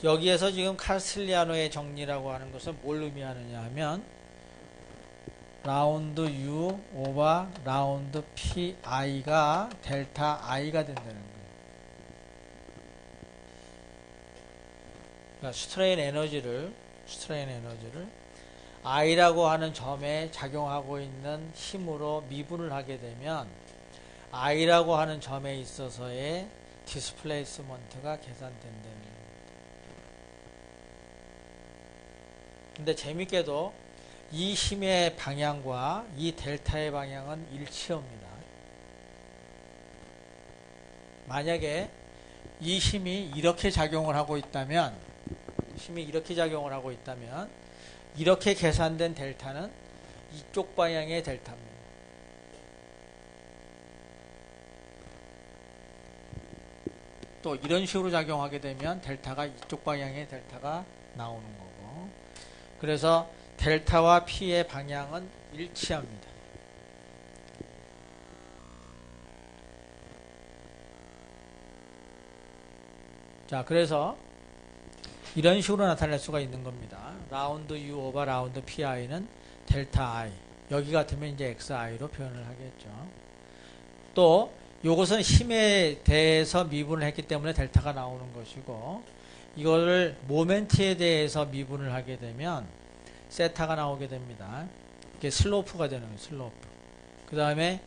여기에서 지금 카스틸리아노의 정리라고 하는 것은 뭘 의미하느냐 하면 라운드 U 오버 라운드 PI가 델타 I가 된다는 거예요. 그러니까 스트레인 에너지를 I라고 하는 점에 작용하고 있는 힘으로 미분을 하게 되면 I라고 하는 점에 있어서의 디스플레이스먼트가 계산된다는 겁니다. 근데 재밌게도 이 힘의 방향과 이 델타의 방향은 일치합니다. 만약에 이 힘이 이렇게 작용을 하고 있다면 이렇게 계산된 델타는 이쪽 방향의 델타입니다. 또 이런 식으로 작용하게 되면 델타가 이쪽 방향의 델타가 나오는 거고, 그래서 델타와 P의 방향은 일치합니다. 자, 그래서 이런 식으로 나타낼 수가 있는 겁니다. 라운드 U 오버 라운드 PI는 델타 I, 여기 같으면 이제 XI로 표현을 하겠죠. 또 요것은 힘에 대해서 미분을 했기 때문에 델타가 나오는 것이고, 이거를 모멘트에 대해서 미분을 하게 되면 세타가 나오게 됩니다. 이게 슬로프가 되는 거예요. 슬로프. 그 다음에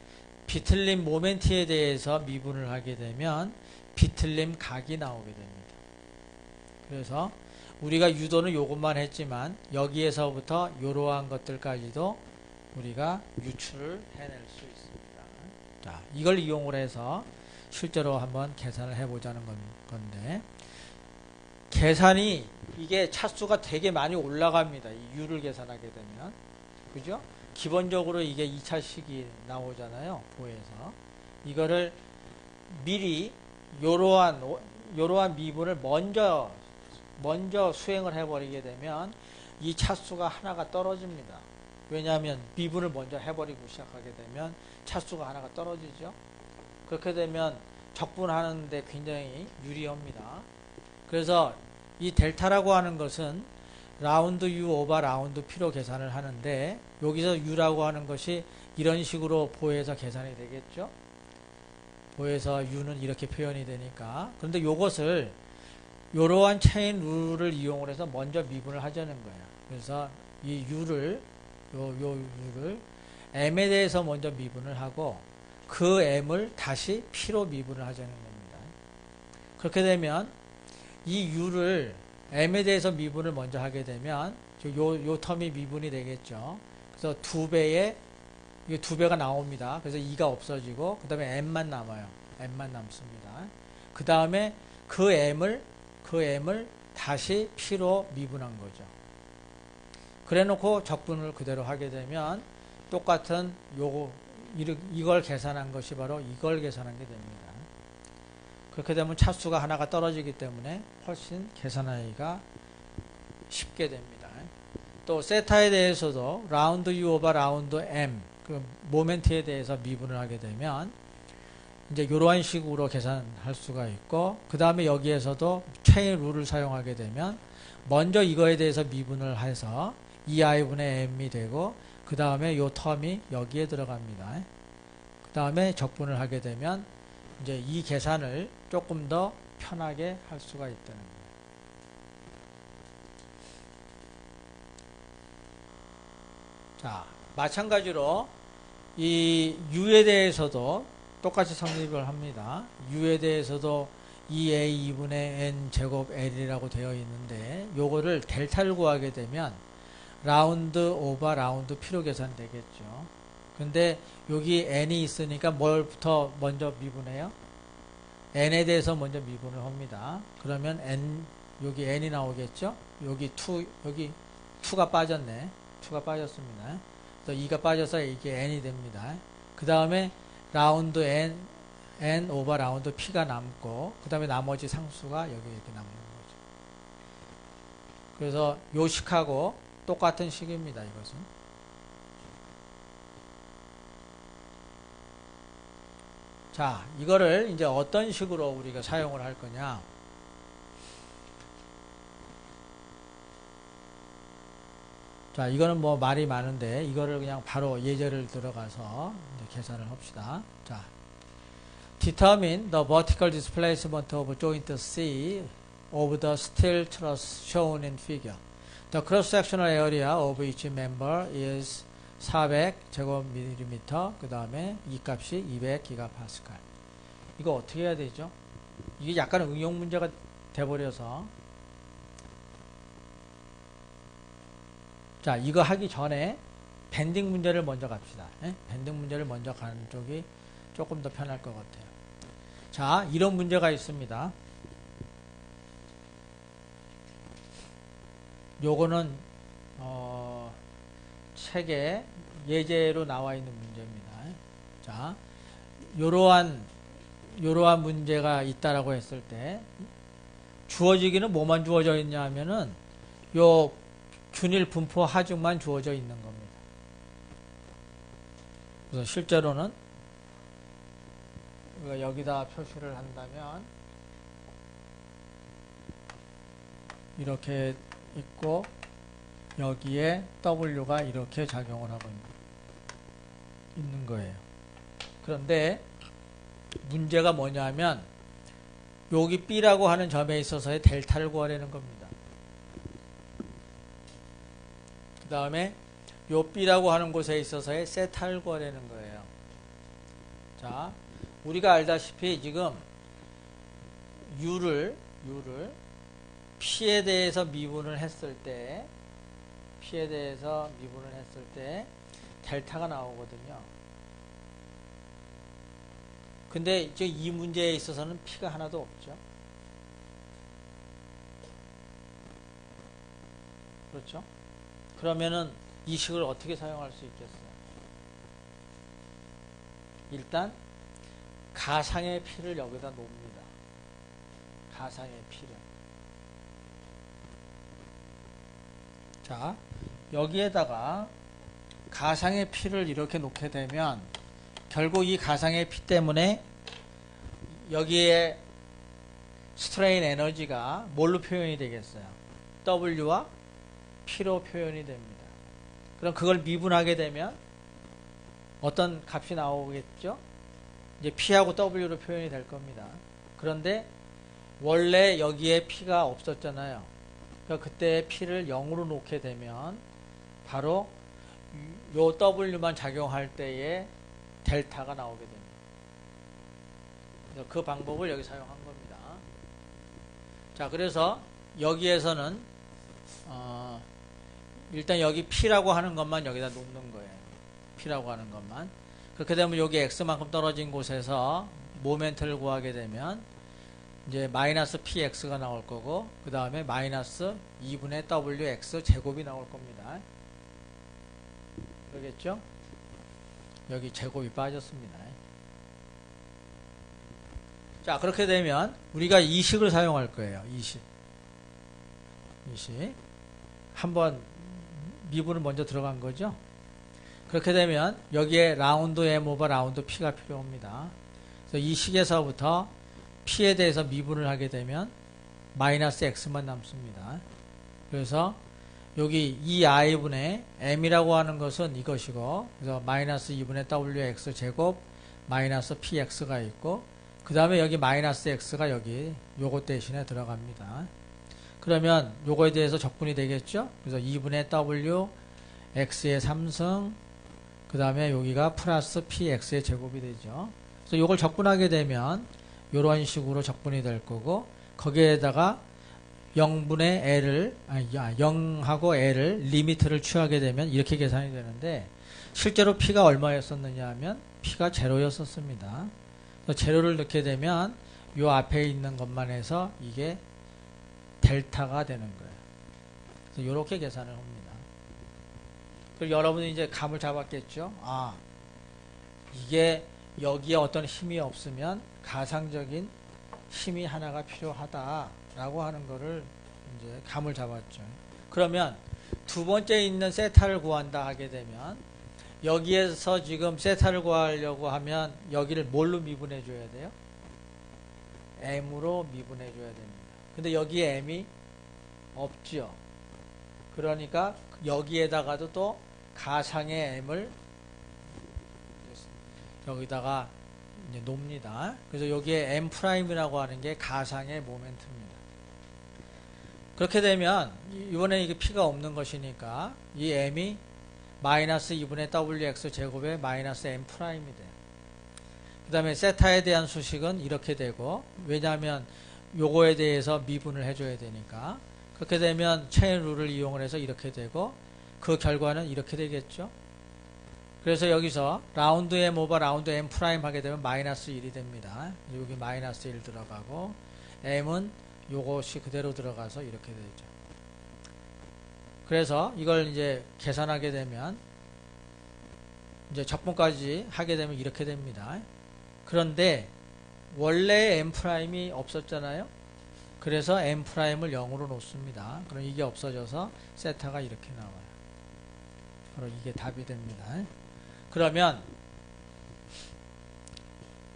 비틀림 모멘트에 대해서 미분을 하게 되면 비틀림 각이 나오게 됩니다. 그래서 우리가 유도는 요것만 했지만 여기에서부터 이러한 것들까지도 우리가 유출을 해낼 수 있습니다. 자, 이걸 이용을 해서 실제로 한번 계산을 해보자는 건데, 계산이 이게 차수가 되게 많이 올라갑니다. 이 U를 계산하게 되면. 그죠? 기본적으로 이게 2차식이 나오잖아요. 보에서. 이거를 미리 요러한 미분을 먼저 수행을 해버리게 되면 이 차수가 하나가 떨어집니다. 왜냐하면 미분을 먼저 해버리고 시작하게 되면 차수가 하나가 떨어지죠. 그렇게 되면 적분하는데 굉장히 유리합니다. 그래서 이 델타라고 하는 것은 라운드 U 오버 라운드 P로 계산을 하는데, 여기서 U라고 하는 것이 이런 식으로 보에서 계산이 되겠죠. 보에서 U는 이렇게 표현이 되니까. 그런데 이것을 이러한 체인 룰을 이용을 해서 먼저 미분을 하자는 거예요. 그래서 이 U를 요 U를 M에 대해서 먼저 미분을 하고 그 M을 다시 P로 미분을 하자는 겁니다. 그렇게 되면 이 U를 M에 대해서 미분을 먼저 하게 되면 요 텀이 미분이 되겠죠. 그래서 이게 2배가 나옵니다. 그래서 2가 없어지고 그 다음에 M만 남아요. M만 남습니다. 그 다음에 그 M을 다시 P로 미분한 거죠. 그래 놓고 적분을 그대로 하게 되면 똑같은 이걸 계산한 것이 바로 이걸 계산한 게 됩니다. 그렇게 되면 차수가 하나가 떨어지기 때문에 훨씬 계산하기가 쉽게 됩니다. 또 세타에 대해서도 라운드 U 오버 라운드 M, 그 모멘트에 대해서 미분을 하게 되면 이제 이러한 식으로 계산할 수가 있고, 그 다음에 여기에서도 체인 룰을 사용하게 되면 먼저 이거에 대해서 미분을 해서 2i분의 m이 되고, 그 그 다음에 요 텀이 여기에 들어갑니다. 그 다음에 적분을 하게 되면 이제 이 계산을 조금 더 편하게 할 수가 있다는 거예요. 자, 마찬가지로 이 u에 대해서도 똑같이 성립을 합니다. u에 대해서도 2a 2분의 n 제곱 l이라고 되어 있는데 요거를 델타를 구하게 되면 라운드 오버 라운드 피로 계산되겠죠. 근데 여기 n이 있으니까 뭘부터 먼저 미분해요? n에 대해서 먼저 미분을 합니다. 그러면 n 여기 n이 나오겠죠? 여기 2가 빠졌네. 2가 빠졌습니다. 또 2가 빠져서 이게 n이 됩니다. 그 다음에 라운드 n 오버 라운드 p가 남고 그 다음에 나머지 상수가 여기 이렇게 남는 거죠. 그래서 요 식하고 똑같은 식입니다. 이것은. 자, 이거를 이제 어떤 식으로 우리가 사용을 할 거냐. 자, 이거는 뭐 말이 많은데 이거를 그냥 바로 예제를 들어가서 이제 계산을 합시다. 자, determine the vertical displacement of joint C of the steel truss shown in figure. The cross-sectional area of each member is 400제곱밀리미터. 그 다음에 이 값이 200기가파스칼. 이거 어떻게 해야 되죠? 이게 약간 응용 문제가 돼버려서. 자, 이거 하기 전에 밴딩 문제를 먼저 갑시다. 밴딩 문제를 먼저 가는 쪽이 조금 더 편할 것 같아요. 자, 이런 문제가 있습니다. 요거는 책에 예제로 나와 있는 문제입니다. 자, 요러한 문제가 있다라고 했을 때 주어지기는 뭐만 주어져 있냐 하면은 요 균일 분포 하중만 주어져 있는 겁니다. 그래서 실제로는 여기다 표시를 한다면 이렇게 있고 여기에 W가 이렇게 작용을 하고 있는 거예요. 그런데 문제가 뭐냐면 여기 B라고 하는 점에 있어서의 델타를 구하려는 겁니다. 그 다음에 요 B라고 하는 곳에 있어서의 세타를 구하려는 거예요. 자, 우리가 알다시피 지금 U를 P에 대해서 미분을 했을 때 델타가 나오거든요. 근데 이제 이 문제에 있어서는 P가 하나도 없죠. 그렇죠? 그러면은 이 식을 어떻게 사용할 수 있겠어요? 일단 가상의 P를 여기다 놓습니다. 가상의 P를. 자, 여기에다가 가상의 P를 이렇게 놓게 되면 결국 이 가상의 P 때문에 여기에 스트레인 에너지가 뭘로 표현이 되겠어요? W와 P로 표현이 됩니다. 그럼 그걸 미분하게 되면 어떤 값이 나오겠죠? 이제 P하고 W로 표현이 될 겁니다. 그런데 원래 여기에 P가 없었잖아요. 그러니까 그때 P를 0으로 놓게 되면 바로 요 W만 작용할 때에 델타가 나오게 됩니다. 그래서 그 방법을 여기 사용한 겁니다. 자, 그래서 여기에서는 일단 여기 P라고 하는 것만 여기다 놓는 거예요. P라고 하는 것만. 그렇게 되면 여기 X만큼 떨어진 곳에서 모멘트를 구하게 되면 이제 마이너스 PX가 나올 거고 그 다음에 마이너스 2분의 WX 제곱이 나올 겁니다. 그러겠죠? 여기 제곱이 빠졌습니다. 자, 그렇게 되면 우리가 이 식을 사용할 거예요. 이 식. 한번 미분을 먼저 들어간 거죠. 그렇게 되면 여기에 라운드 M 오버 라운드 P가 필요합니다. 그래서 이 식에서부터 P에 대해서 미분을 하게 되면 마이너스 X만 남습니다. 그래서 여기 2i분의 m이라고 하는 것은 이것이고, 그래서 마이너스 2분의 wx 제곱 마이너스 px가 있고, 그 다음에 여기 마이너스 x가 여기 요거 대신에 들어갑니다. 그러면 요거에 대해서 적분이 되겠죠? 그래서 2분의 w x의 3승, 그 다음에 여기가 플러스 px의 제곱이 되죠. 그래서 요걸 적분하게 되면 요런 식으로 적분이 될 거고, 거기에다가 0분의 l을, 0하고 l을 리미트를 취하게 되면 이렇게 계산이 되는데, 실제로 p가 얼마였었느냐 하면 p가 제로였었습니다. 제로를 넣게 되면 요 앞에 있는 것만 해서 이게 델타가 되는 거예요. 그래서 이렇게 계산을 합니다. 그리고 여러분이 이제 감을 잡았겠죠? 아, 이게 여기에 어떤 힘이 없으면 가상적인 힘이 하나가 필요하다라고 하는 거를 이제 감을 잡았죠. 그러면 두 번째 있는 세타를 구한다 하게 되면 여기에서 지금 세타를 구하려고 하면 여기를 뭘로 미분해 줘야 돼요? m으로 미분해 줘야 됩니다. 근데 여기에 m이 없죠. 그러니까 여기에다가도 또 가상의 m을 여기다가 이제 놓습니다. 그래서 여기에 m'이라고 하는 게 가상의 모멘트입니다. 그렇게 되면 이번에 이게 p가 없는 것이니까 이 m이 마이너스 2분의 wx 제곱에 마이너스 m'이 돼요. 그 다음에 세타에 대한 수식은 이렇게 되고, 왜냐하면 요거에 대해서 미분을 해줘야 되니까, 그렇게 되면 체인 룰을 이용을 해서 이렇게 되고, 그 결과는 이렇게 되겠죠. 그래서 여기서 라운드 m 오버 라운드 m 프라임 하게 되면 마이너스 1이 됩니다. 여기 마이너스 1 들어가고, m은 요것이 그대로 들어가서 이렇게 되죠. 그래서 이걸 이제 계산하게 되면 이제 적분까지 하게 되면 이렇게 됩니다. 그런데 원래 m'이 없었잖아요. 그래서 m'을 0으로 놓습니다. 그럼 이게 없어져서 세타가 이렇게 나와요. 바로 이게 답이 됩니다. 그러면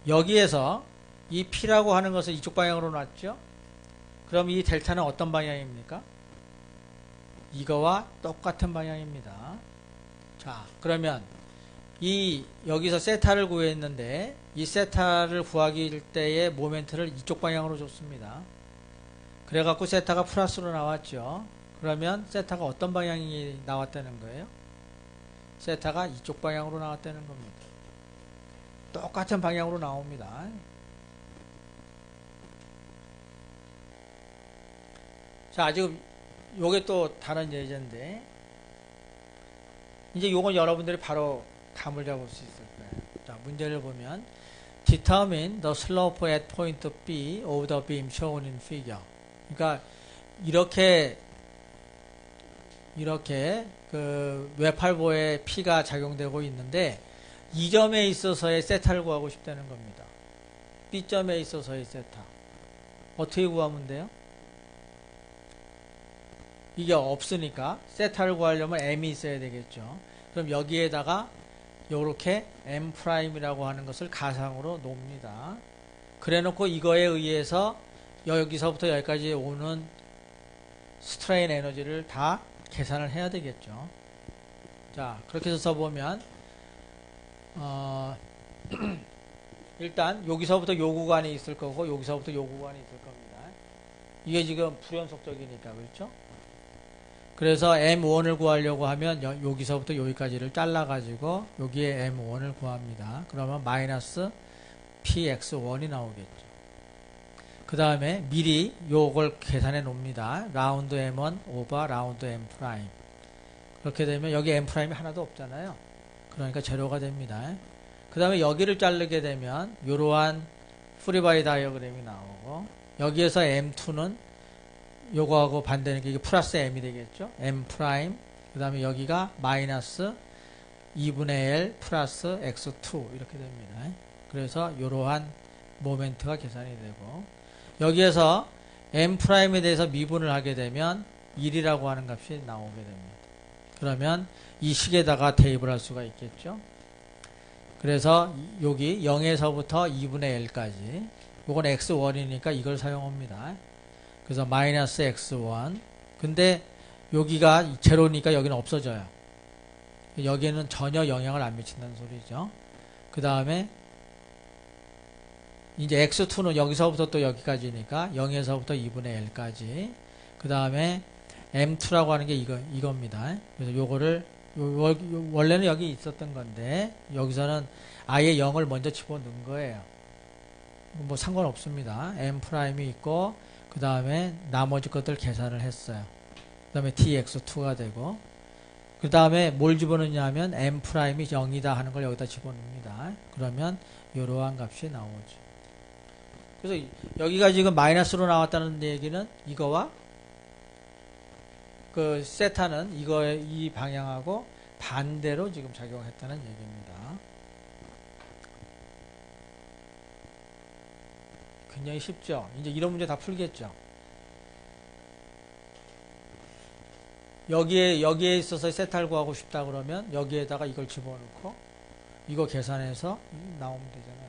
여기에서 이 p라고 하는 것을 이쪽 방향으로 놨죠. 그럼 이 델타는 어떤 방향입니까? 이거와 똑같은 방향입니다. 자, 그러면 여기서 세타를 구했는데 이 세타를 구하기 때의 모멘트를 이쪽 방향으로 줬습니다. 그래갖고 세타가 플러스로 나왔죠. 그러면 세타가 어떤 방향이 나왔다는 거예요? 세타가 이쪽 방향으로 나왔다는 겁니다. 똑같은 방향으로 나옵니다. 자, 지금 요게 또 다른 예제인데, 이제 요건 여러분들이 바로 감을 잡을 수 있을 거예요. 자, 문제를 보면 determine the slope at point B of the beam shown in figure. 그러니까 이렇게 그 외팔보에 P가 작용되고 있는데 이 점에 있어서의 세타를 구하고 싶다는 겁니다. B점에 있어서의 세타. 어떻게 구하면 돼요? 이게 없으니까 세타를 구하려면 m이 있어야 되겠죠. 그럼 여기에다가 요렇게 m'이라고 하는 것을 가상으로 놓습니다. 그래 놓고 이거에 의해서 여기서부터 여기까지 오는 스트레인 에너지를 다 계산을 해야 되겠죠. 자, 그렇게 해서 써보면 일단 여기서부터 요 구간이 있을 거고 여기서부터 요 구간이 있을 겁니다. 이게 지금 불연속적이니까 그렇죠? 그래서 M1을 구하려고 하면 여기서부터 여기까지를 잘라가지고 여기에 M1을 구합니다. 그러면 마이너스 PX1이 나오겠죠. 그 다음에 미리 요걸 계산해 놓습니다. 라운드 M1 오버 라운드 M 프라임. 그렇게 되면 여기 M 프라임이 하나도 없잖아요. 그러니까 제로가 됩니다. 그 다음에 여기를 자르게 되면 이러한 프리바이 다이어그램이 나오고, 여기에서 M2는 요거하고 반대니까 이게 플러스 m이 되겠죠. m 프라임. 그 다음에 여기가 마이너스 2분의 l 플러스 x2 이렇게 됩니다. 그래서 이러한 모멘트가 계산이 되고, 여기에서 m 프라임에 대해서 미분을 하게 되면 1이라고 하는 값이 나오게 됩니다. 그러면 이 식에다가 대입을 할 수가 있겠죠. 그래서 여기 0에서부터 2분의 l까지, 요건 x1이니까 이걸 사용합니다. 그래서 마이너스 x1. 근데 여기가 제로니까 여기는 없어져요. 여기에는 전혀 영향을 안 미친다는 소리죠. 그 다음에 이제 x2는 여기서부터 또 여기까지니까 0에서부터 2분의 L까지. 그 다음에 m2라고 하는 게 이겁니다. 그래서 요거를 원래는 여기 있었던 건데 여기서는 아예 0을 먼저 집어넣은 거예요. 뭐 상관없습니다. m''이 있고 그 다음에 나머지 것들 계산을 했어요. 그 다음에 dx2가 되고 그 다음에 뭘 집어넣냐면 m'이 0이다 하는 걸 여기다 집어넣습니다. 그러면 이러한 값이 나오죠. 그래서 여기가 지금 마이너스로 나왔다는 얘기는 이거와 그 세타는 이 방향하고 반대로 지금 작용했다는 얘기입니다. 굉장히 쉽죠? 이제 이런 문제 다 풀겠죠? 여기에 있어서 세타를 구하고 싶다 그러면 여기에다가 이걸 집어넣고 이거 계산해서 나오면 되잖아요.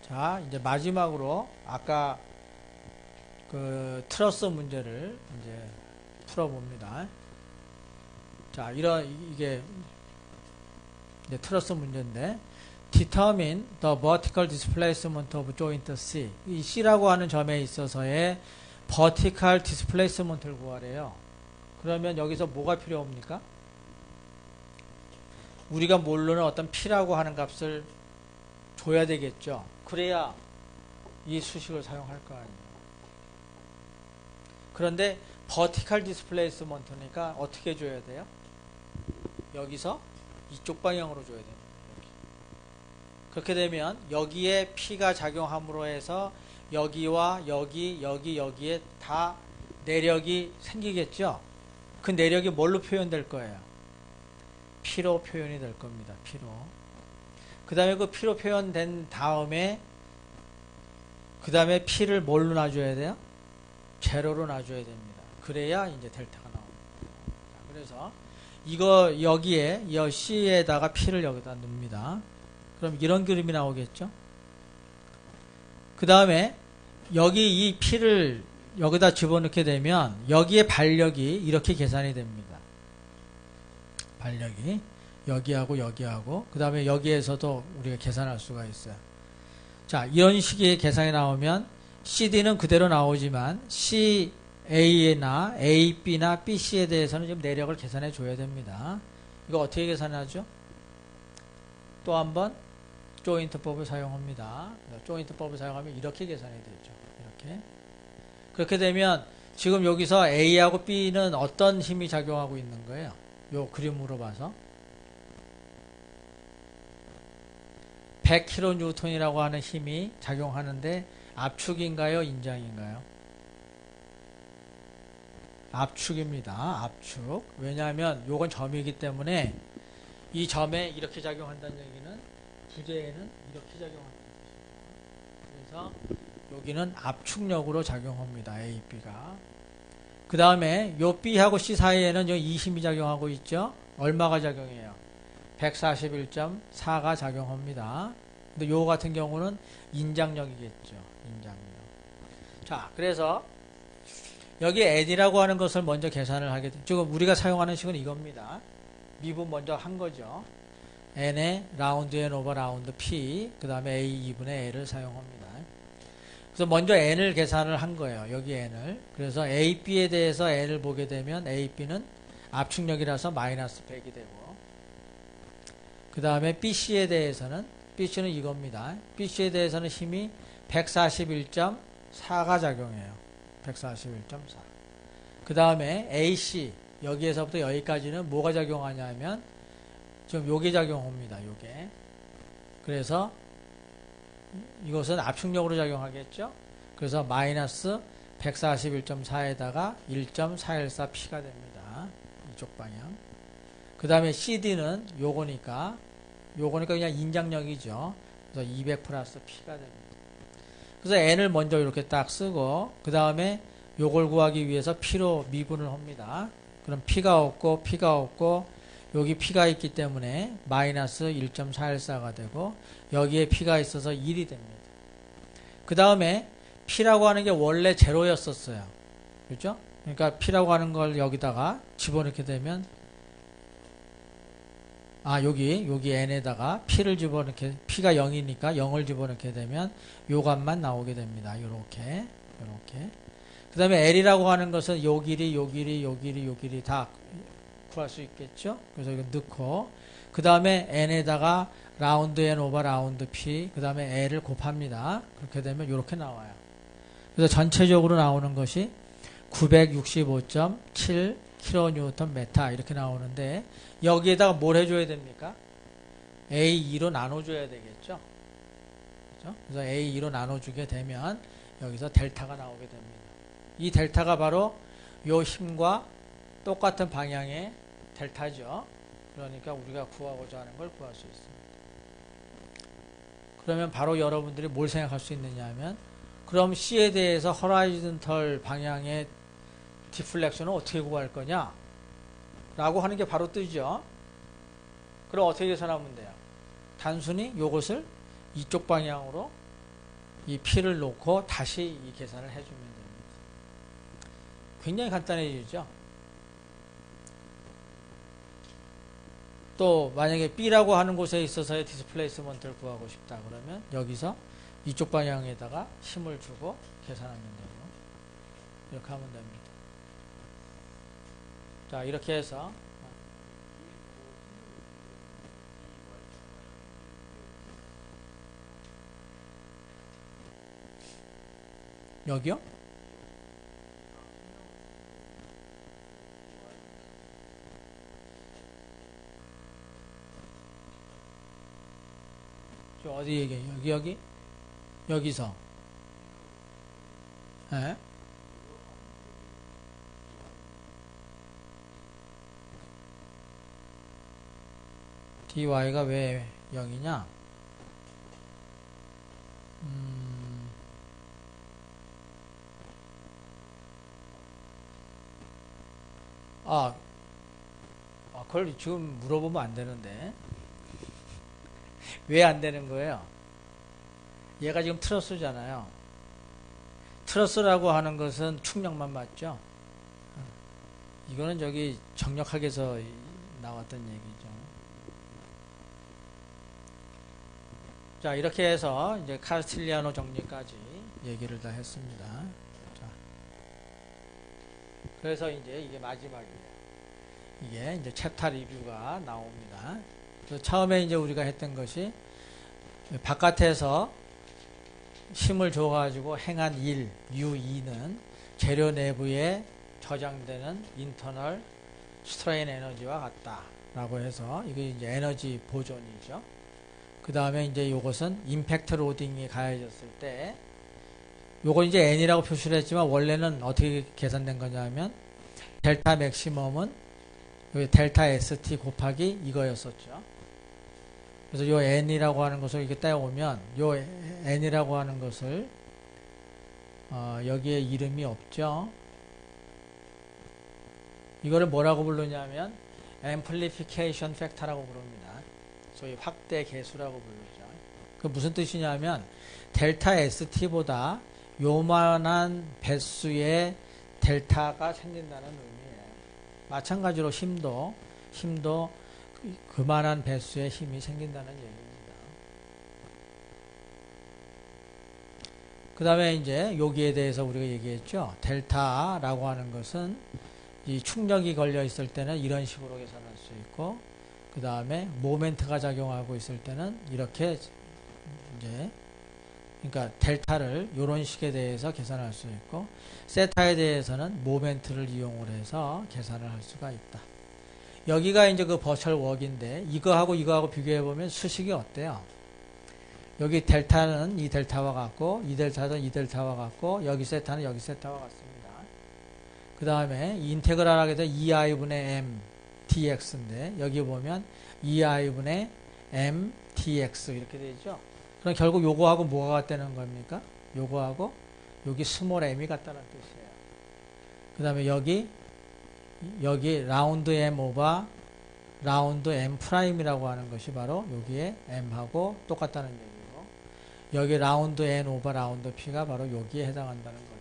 자, 이제 마지막으로 아까 그 트러스 문제를 이제 풀어봅니다. 자, 이게 이제 트러스 문제인데, determine the vertical displacement of joint C. 이 C라고 하는 점에 있어서의 vertical displacement를 구하래요. 그러면 여기서 뭐가 필요합니까? 우리가 모르는 어떤 P라고 하는 값을 줘야 되겠죠. 그래야 이 수식을 사용할 거 아니에요. 그런데 vertical displacement니까 어떻게 줘야 돼요? 여기서 이쪽 방향으로 줘야 됩니다. 그렇게 되면 여기에 P가 작용함으로 해서 여기와 여기에 다 내력이 생기겠죠. 그 내력이 뭘로 표현될 거예요? P로 표현이 될 겁니다. P로. 그 다음에 그 P로 표현된 다음에 그 다음에 P를 뭘로 놔줘야 돼요? 제로로 놔줘야 됩니다. 그래야 이제 델타가 나옵니다. 그래서 이거 여기에 이 C에다가 P를 여기다 넣습니다. 그럼 이런 그림이 나오겠죠? 그 다음에 여기 이 P를 여기다 집어넣게 되면 여기에 반력이 이렇게 계산이 됩니다. 반력이 여기하고 그 다음에 여기에서도 우리가 계산할 수가 있어요. 자, 이런 식의 계산이 나오면 CD는 그대로 나오지만 CA나 AB나 BC에 대해서는 좀 내력을 계산해 줘야 됩니다. 이거 어떻게 계산하죠? 또 한번 조인트법을 사용합니다. 조인트법을 사용하면 이렇게 계산이 되죠. 이렇게. 그렇게 되면 지금 여기서 A하고 B는 어떤 힘이 작용하고 있는 거예요? 요 그림으로 봐서 100kN이라고 하는 힘이 작용하는데 압축인가요? 인장인가요? 압축입니다. 압축. 왜냐하면 요건 점이기 때문에 이 점에 이렇게 작용한다는 얘기는 부재에는 이렇게 작용한다는 뜻입니다. 그래서 여기는 압축력으로 작용합니다. A, B가. 그 다음에 요 B하고 C 사이에는 이 힘이 작용하고 있죠. 얼마가 작용해요? 141.4가 작용합니다. 근데 요 같은 경우는 인장력이겠죠. 인장력. 자, 그래서 여기 N이라고 하는 것을 먼저 계산을 하게 돼. 지금 우리가 사용하는 식은 이겁니다. 미분 먼저 한 거죠. N에 라운드 N 오버 라운드 P, 그 다음에 A 2분의 L을 사용합니다. 그래서 먼저 N을 계산을 한 거예요. 여기 N을. 그래서 A, B에 대해서 N을 보게 되면 A, B는 압축력이라서 마이너스 100이 되고, 그 다음에 BC에 대해서는, BC는 이겁니다. BC에 대해서는 힘이 141.4가 작용해요. 141.4. 그 다음에 AC, 여기에서부터 여기까지는 뭐가 작용하냐면, 지금 요게 작용합니다. 요게. 그래서 이것은 압축력으로 작용하겠죠. 그래서 마이너스 141.4에다가 1.414P가 됩니다. 이쪽 방향. 그 다음에 CD는 요거니까 그냥 인장력이죠. 그래서 200 플러스 P가 됩니다. 그래서 N을 먼저 이렇게 딱 쓰고 그 다음에 요걸 구하기 위해서 P로 미분을 합니다. 그럼 P가 없고 여기 P가 있기 때문에 마이너스 1.414가 되고 여기에 P가 있어서 1이 됩니다. 그 다음에 P라고 하는 게 원래 제로였었어요. 그렇죠? 그러니까 P라고 하는 걸 여기다가 집어넣게 되면 여기 N에다가 P를 집어넣게, P가 0이니까 0을 집어넣게 되면 요 값만 나오게 됩니다. 요렇게. 그 다음에 L이라고 하는 것은 요 길이 다 구할 수 있겠죠? 그래서 이거 넣고, 그 다음에 N에다가 라운드 N 오버 라운드 P, 그 다음에 L을 곱합니다. 그렇게 되면 요렇게 나와요. 그래서 전체적으로 나오는 것이 965.7 kN/m 이렇게 나오는데, 여기에다가 뭘 해줘야 됩니까? A2로 나눠줘야 되겠죠? 그렇죠? 그래서 A2로 나눠주게 되면 여기서 델타가 나오게 됩니다. 이 델타가 바로 요 힘과 똑같은 방향의 델타죠. 그러니까 우리가 구하고자 하는 걸 구할 수 있습니다. 그러면 바로 여러분들이 뭘 생각할 수 있느냐 하면, 그럼 C에 대해서 허라이즌털 방향의 디플렉션은 어떻게 구할 거냐? 라고 하는 게 바로 뜨죠. 그럼 어떻게 계산하면 돼요? 단순히 요것을 이쪽 방향으로 이 P를 놓고 다시 이 계산을 해주면 됩니다. 굉장히 간단해지죠. 또 만약에 B라고 하는 곳에 있어서의 디스플레이스먼트를 구하고 싶다 그러면 여기서 이쪽 방향에다가 힘을 주고 계산하면 되고, 이렇게 하면 됩니다. 자, 이렇게 해서 여기요? 저 어디 얘기해요? 여기? 여기서. 네? dy가 왜 0이냐? 그걸 지금 물어보면 안 되는데. 왜 안 되는 거예요? 얘가 지금 트러스잖아요. 트러스라고 하는 것은 충력만 맞죠? 이거는 저기 정력학에서 나왔던 얘기죠. 자, 이렇게 해서 이제 카스틸리아노 정리까지 얘기를 다 했습니다. 자, 그래서 이제 이게 마지막이에요. 이게 이제 챕터 리뷰가 나옵니다. 그래서 처음에 이제 우리가 했던 것이 바깥에서 힘을 줘가지고 행한 일, U2는 재료 내부에 저장되는 인터널 스트레인 에너지와 같다라고 해서 이게 이제 에너지 보존이죠. 그 다음에 이제 요것은 임팩트 로딩이 가해졌을 때, 요거 이제 N이라고 표시를 했지만 원래는 어떻게 계산된 거냐면 델타 맥시멈은 여기 델타 ST 곱하기 이거였었죠. 그래서 요 N이라고 하는 것을 이렇게 떼어오면 요 N이라고 하는 것을 여기에 이름이 없죠. 이거를 뭐라고 부르냐면 amplification factor라고 부릅니다. 소위 확대 계수라고 부르죠. 그 무슨 뜻이냐면 델타 ST보다 요만한 배수의 델타가 생긴다는 의미예요. 마찬가지로 힘도 그만한 배수의 힘이 생긴다는 얘기입니다. 그 다음에 이제 여기에 대해서 우리가 얘기했죠. 델타라고 하는 것은 이 충력이 걸려 있을 때는 이런 식으로 계산할 수 있고, 그 다음에 모멘트가 작용하고 있을 때는 이렇게 이제, 그러니까 델타를 이런 식에 대해서 계산할 수 있고, 세타에 대해서는 모멘트를 이용을 해서 계산을 할 수가 있다. 여기가 이제 그 버추얼 웍인데 이거하고 비교해보면 수식이 어때요? 여기 델타는 이 델타와 같고, 이 델타는 이 델타와 같고, 여기 세타는 여기 세타와 같습니다. 그 다음에 인테그랄 하게 되면 2i분의 m dx인데 여기 보면 2i분의 m dx 이렇게 되죠. 그럼 결국 요거하고 뭐가 같다는 겁니까? 요거하고 여기 스몰 m이 같다는 뜻이에요. 그 다음에 여기 라운드 m 오버 라운드 m 프라임이라고 하는 것이 바로 여기에 m하고 똑같다는 얘기고, 여기 라운드 n 오버 라운드 p가 바로 여기에 해당한다는 겁니다.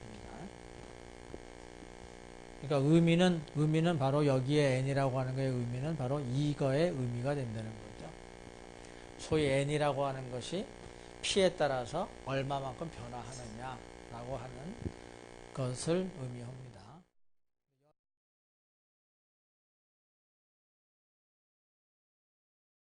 그러니까 의미는 바로 여기에 n이라고 하는 거의 의미는 바로 이거의 의미가 된다는 거죠. 소위 n이라고 하는 것이 p에 따라서 얼마만큼 변화하느냐라고 하는 것을 의미합니다.